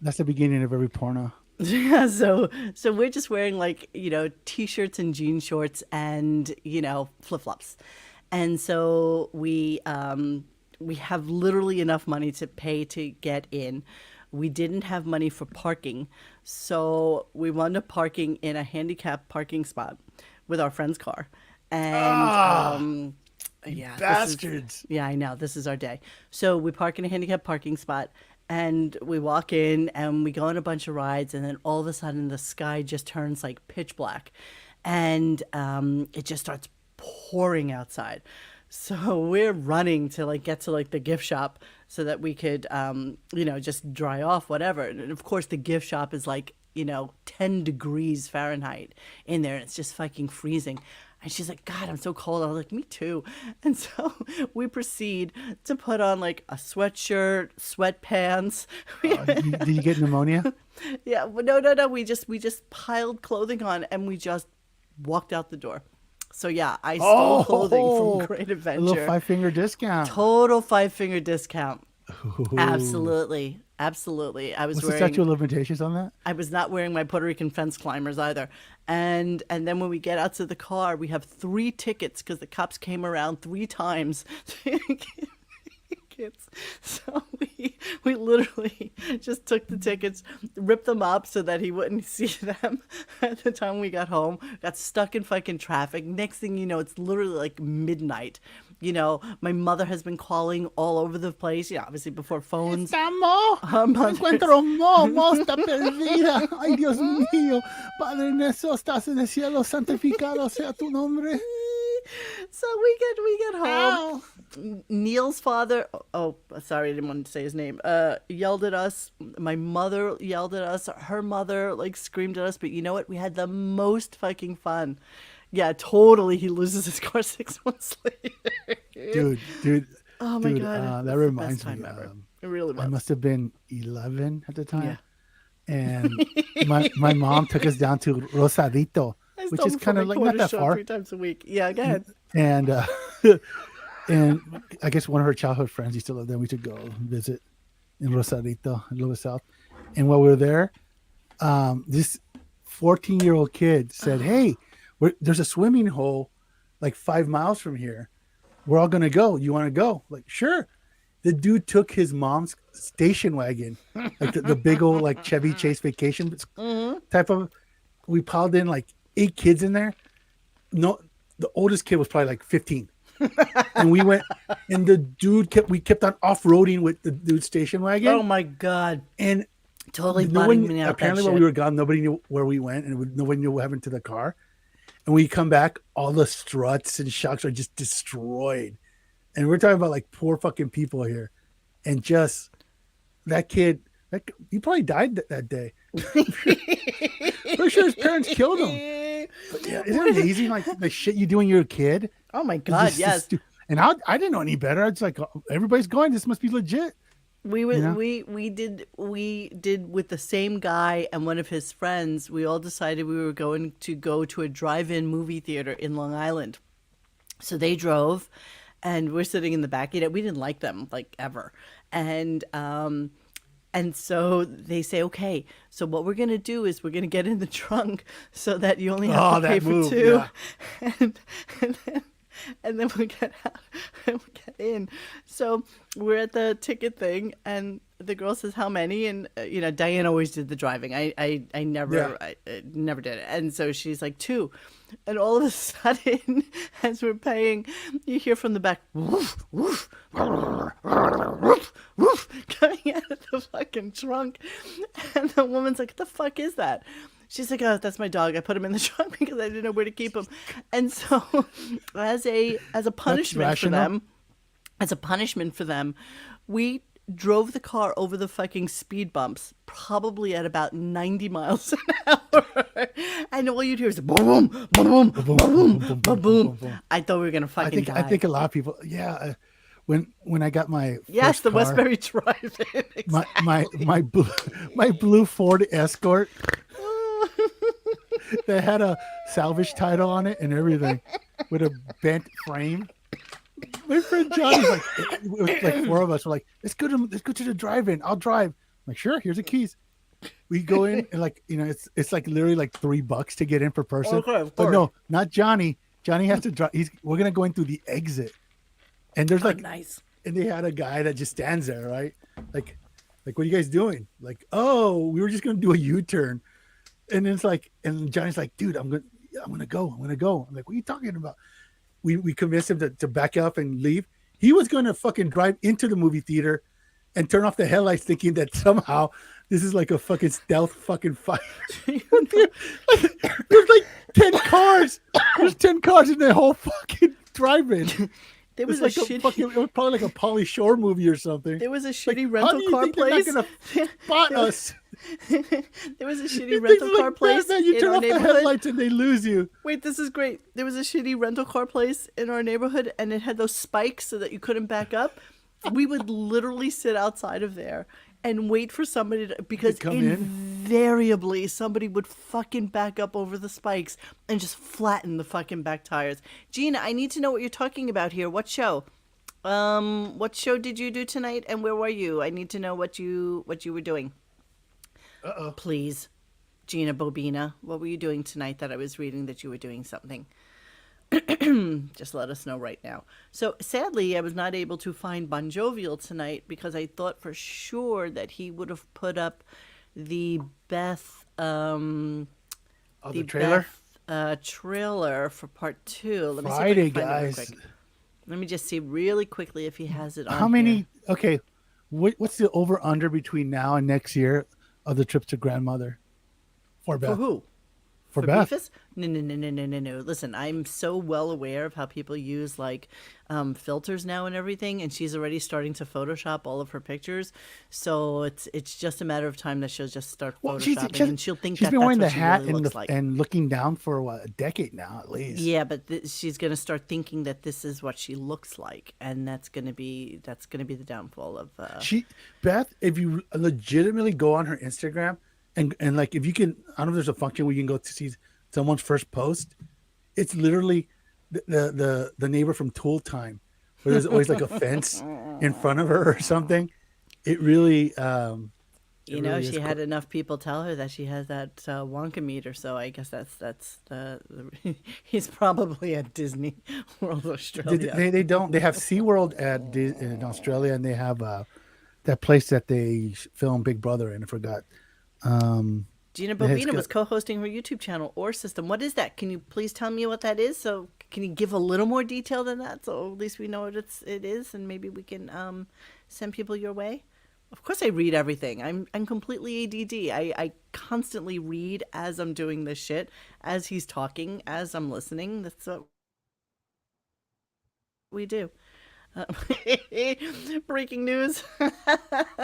that's the beginning of every porno. yeah, so we're just wearing like, t-shirts and jean shorts and, flip-flops. And so we have literally enough money to pay to get in. We didn't have money for parking, so we wound up parking in a handicapped parking spot with our friend's car. And yeah, bastards. I know, this is our day. So we park in a handicapped parking spot, and we walk in and we go on a bunch of rides, and then all of a sudden the sky just turns like pitch black, and it just starts pouring outside. So we're running to like get to like the gift shop so that we could just dry off whatever. And of course the gift shop is like 10 degrees Fahrenheit in there, and it's just fucking freezing. And she's like, God, I'm so cold. I was like, me too. And so we proceed to put on like a sweatshirt, sweatpants. Did you get pneumonia? Yeah, well, no. We just piled clothing on and we just walked out the door. So yeah, I stole clothing from Great Adventure. A little 5-finger discount. Total 5-finger discount. Ooh. Absolutely. I was What's the wearing. statute of limitations on that? I was not wearing my Puerto Rican fence climbers either. And then when we get out to the car, we have 3 tickets because the cops came around 3 times to get tickets. So we literally just took the tickets, ripped them up so that he wouldn't see them at the time we got home. Got stuck in fucking traffic. Next thing you know, it's literally like midnight. My mother has been calling all over the place, obviously before phones. Encuentro Mo está perdida. Ay, Dios mío. Padre nuestro, estás en el cielo, santificado sea tu nombre. So we get home. Ow. Neil's father, sorry, I didn't want to say his name, yelled at us. My mother yelled at us. Her mother like screamed at us. But you know what? We had the most fucking fun. Yeah, totally. He loses his car 6 months later. Dude. Oh my God. That reminds me. It really was. I must have been 11 at the time. Yeah. And my mom took us down to Rosarito, which is kind of like not that far. 3 times a week. Yeah, go ahead. And and I guess one of her childhood friends used to live there. We should go visit in Rosarito, a little south. And while we were there, this 14-year-old kid said, "Hey, there's a swimming hole like 5 miles from here. We're all gonna go. You want to go?" Like, sure. The dude took his mom's station wagon, like the big old like Chevy Chase vacation type of. We piled in like 8 kids in there. No, the oldest kid was probably like 15, and we went. And the dude kept on off-roading with the dude's station wagon. Oh my God! And totally apparently while we were gone, nobody knew where we went, and nobody knew what happened to the car. And when you come back, all the struts and shocks are just destroyed. And we're talking about like poor fucking people here. And just that kid, He probably died that day. Pretty sure his parents killed him. But yeah, isn't it amazing? Like the shit you do when you're a kid. Oh my It's God, just yes. and I didn't know any better. It's like everybody's going. This must be legit. We were You know? we did with the same guy and one of his friends. We all decided we were going to go to a drive-in movie theater in Long Island. So they drove, and we're sitting in the back. You know, we didn't like them like ever, and so they say, okay, so what we're gonna do is we're gonna get in the trunk so that you only have to pay that for move, two, yeah. and then and then we get out and we get in. So we're at the ticket thing, and the girl says, "How many?" And you know, Diane always did the driving. I never Yeah. I never did it. And so she's like, two. And all of a sudden, as we're paying, you hear from the back, woof, woof, woof, woof, coming out of the fucking trunk. And the woman's like, what the fuck is that? She's like, oh, that's my dog. I put him in the trunk because I didn't know where to keep him. And so as a punishment for rational. them, we drove the car over the fucking speed bumps, probably at about 90 miles an hour. And all you'd hear is boom, boom, boom, boom, boom, boom, boom. I thought we were gonna fucking die. I think a lot of people. Yeah. When I got my Yes, first the car, Westbury Drive-In. my blue Ford Escort that had a salvage title on it and everything with a bent frame. My friend Johnny's like, it was like four of us were like, let's go to the drive-in. I'll drive. I'm like, sure, here's the keys. We go in and like, you know, it's like literally like $3 to get in per person. Okay, of but course. no, not Johnny. Johnny has to drive. We're gonna go in through the exit, and there's like, Nice. and they had a guy that just stands there, right? Like, what are you guys doing? Like, oh, we were just gonna do a U-turn, and it's like, and Johnny's like, dude, I'm gonna go. I'm like, what are you talking about? We convinced him to back up and leave. He was going to fucking drive into the movie theater and turn off the headlights, thinking that somehow this is like a fucking stealth fucking fight. There's like 10 cars. There's 10 cars in the whole fucking drive-in. There was It's a like shitty. it was probably like a Pauly Shore movie or something. There was a shitty How rental do you car think they're place. not gonna spot us? There was a shitty Things rental like car place that, you in turn our off the neighborhood. headlights and they lose you. Wait, this is great. There was a shitty rental car place in our neighborhood, and it had those spikes so that you couldn't back up. We would literally sit outside of there and wait for somebody to, because come in? invariably somebody would fucking back up over the spikes and just flatten the fucking back tires. Gina, I need to know what you're talking about here. What show? What show did you do tonight, and where were you? I need to know what you were doing. Please, Gina Bobina, what were you doing tonight that I was reading that you were doing something? Just let us know right now. So sadly, I was not able to find Bon Jovial tonight because I thought for sure that he would have put up the Beth, The trailer? trailer for part 2. Let me see if I Friday, can find it real guys. quick. Let me just see really quickly if he has it on How many? here. Okay, what's the over under between now and next year of the trips to grandmother? For Beth. For who? For Beth. Beefus? No. Listen, I'm so well aware of how people use like filters now and everything, and she's already starting to Photoshop all of her pictures. So it's just a matter of time that she'll just start Photoshopping, and she'll think she's that been that's wearing the what she hat really and looks like. and looking down for what, a decade now at least. Yeah, but she's gonna start thinking that this is what she looks like, and that's gonna be the downfall of. Beth, if you legitimately go on her Instagram and like if you can, I don't know if there's a function where you can go to see someone's first post. It's literally the neighbor from Tool Time, where there's always like a fence in front of her or something. It really, You know, she had enough people tell her that she has that Wonka meter, so I guess that's he's probably at Disney World Australia. They don't. They have SeaWorld in Australia, and they have that place that they film Big Brother in. I forgot. Gina the head's Bobina was got- co-hosting her YouTube channel, Or System. What is that? Can you please tell me what that is? So can you give a little more detail than that, so at least we know what it is, and maybe we can send people your way? Of course, I read everything. I'm completely ADD. I constantly read as I'm doing this shit, as he's talking, as I'm listening. That's what we do. Breaking news.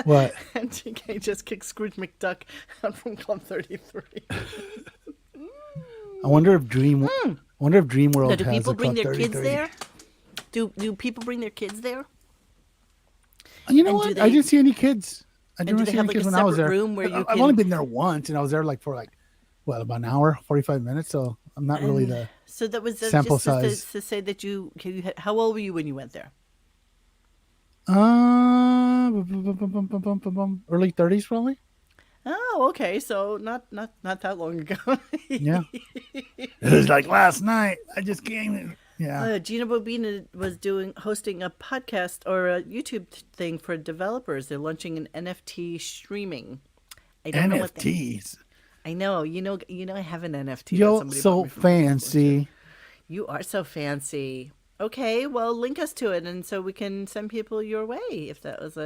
What? MTK just kicked Scrooge McDuck out from Club 33. I wonder if Dream World Now, do has people a bring Club their kids 33. there? Do people bring their kids there? You know And what? do I they- didn't see any kids. I do didn't they see have, any like, a kids when I was separate there. room where you I've can- only been there once, and I was there like for about an hour, 45 minutes. So I'm not really And the So that was sample just to size. say that how old were you when you went there? Early 30s probably. Oh, okay. So not that long ago. Yeah. It was like last night. I just came. Yeah. Gina Bobina was hosting a podcast or a YouTube thing for developers. They're launching an NFT streaming. I don't know what NFTs. I know. You know. I have an NFT. that Yo, somebody bought so me from Facebook. fancy. You are so fancy. Okay, well, link us to it, and so we can send people your way. If that was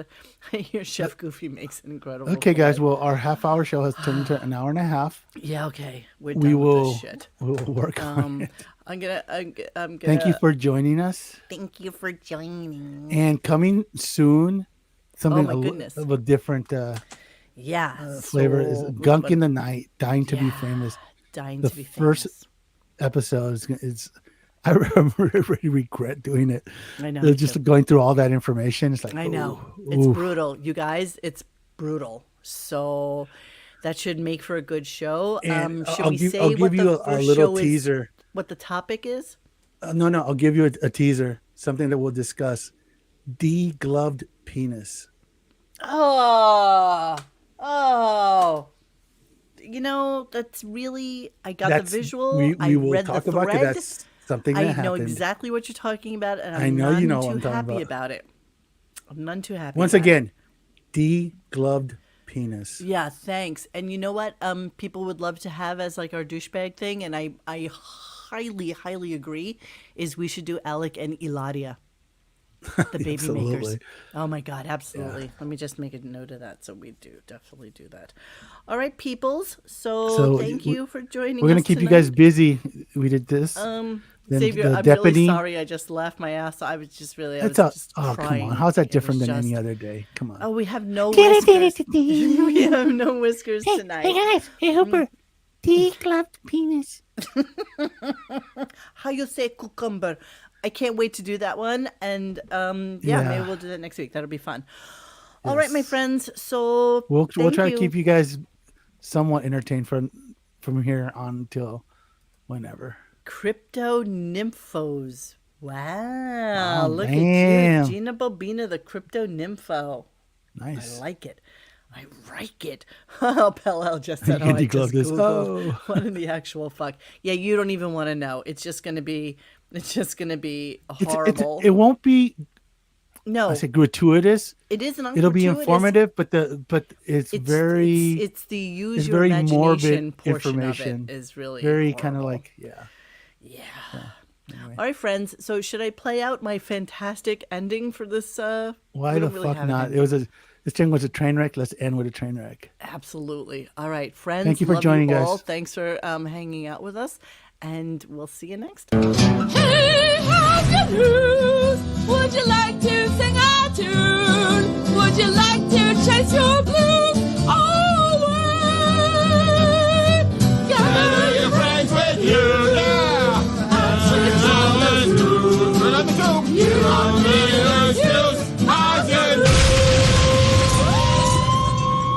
your Chef Goofy makes an incredible. Okay, guys. point. Well, our half-hour show has turned into an hour and a half. Yeah. Okay. We're done We with will. this shit. We'll work on it. I'm gonna. Thank you for joining us. Thank you for joining. And coming soon, something Oh, my goodness. of a different Yeah. flavor is Gunk in the Night, Dying to Be Famous. Dying the to be first famous. Episode is I really regret doing it. I know. Just going through all that information. It's like I know. ooh, It's ooh. brutal. You guys, it's brutal. So that should make for a good show. And Should I'll we give, say I'll what give the you a first little show teaser. is? What the topic is? No, I'll give you a teaser. Something that we'll discuss. Degloved penis. Oh. You know, that's really, I got the visual. We I will read talk the about it. thread. That's something that I happened. know exactly what you're talking about, and I I'm know none you know what too I'm talking happy about. it. I'm none too happy. Once about it. again, degloved penis. Yeah, thanks. And you know what? People would love to have as like our douchebag thing, and I highly agree. Is we should do Alec and Eladia, the baby makers. Absolutely. Oh my God, absolutely. Let me just make a note of that. So we definitely do that. All right, peoples. So thank you for joining. We're gonna us keep you tonight. guys busy. We did this. Then Xavier, the I'm deputy. really sorry. I just laughed my ass. I was just really. I was That's just oh crying. come on! How's that It different was than any just- other day? Come on. Oh, we have no whiskers. We have no whiskers tonight. guys, hey Hooper, degloved penis. How you say cucumber? I can't wait to do that one. And Yeah. maybe we'll do that next week. That'll be fun. All right, my friends. So We'll thank try to keep you guys somewhat entertained from here on till whenever. Crypto nymphos. Wow, Oh, look damn. at you, Gina Bobina, the crypto nympho. Nice. I like it. Oh, Pell just said, You oh, I can just deglove this. Googled. Oh. What in the actual fuck? Yeah, you don't even want to know. It's just going to be horrible. It won't be. No, I say gratuitous. it isn't. It'll be ungratuitous. informative, but it's very It's the use it's your very imagination morbid portion information. of it is really very kind of horrible. like yeah. All right, friends. So should I play out my fantastic ending for this? Why we the don't really fuck have not? an This thing was a train wreck. Let's end with a train wreck. Absolutely. All right, friends. Thank you for love joining, you all. guys. Thanks for hanging out with us, and we'll see you next time. Hey,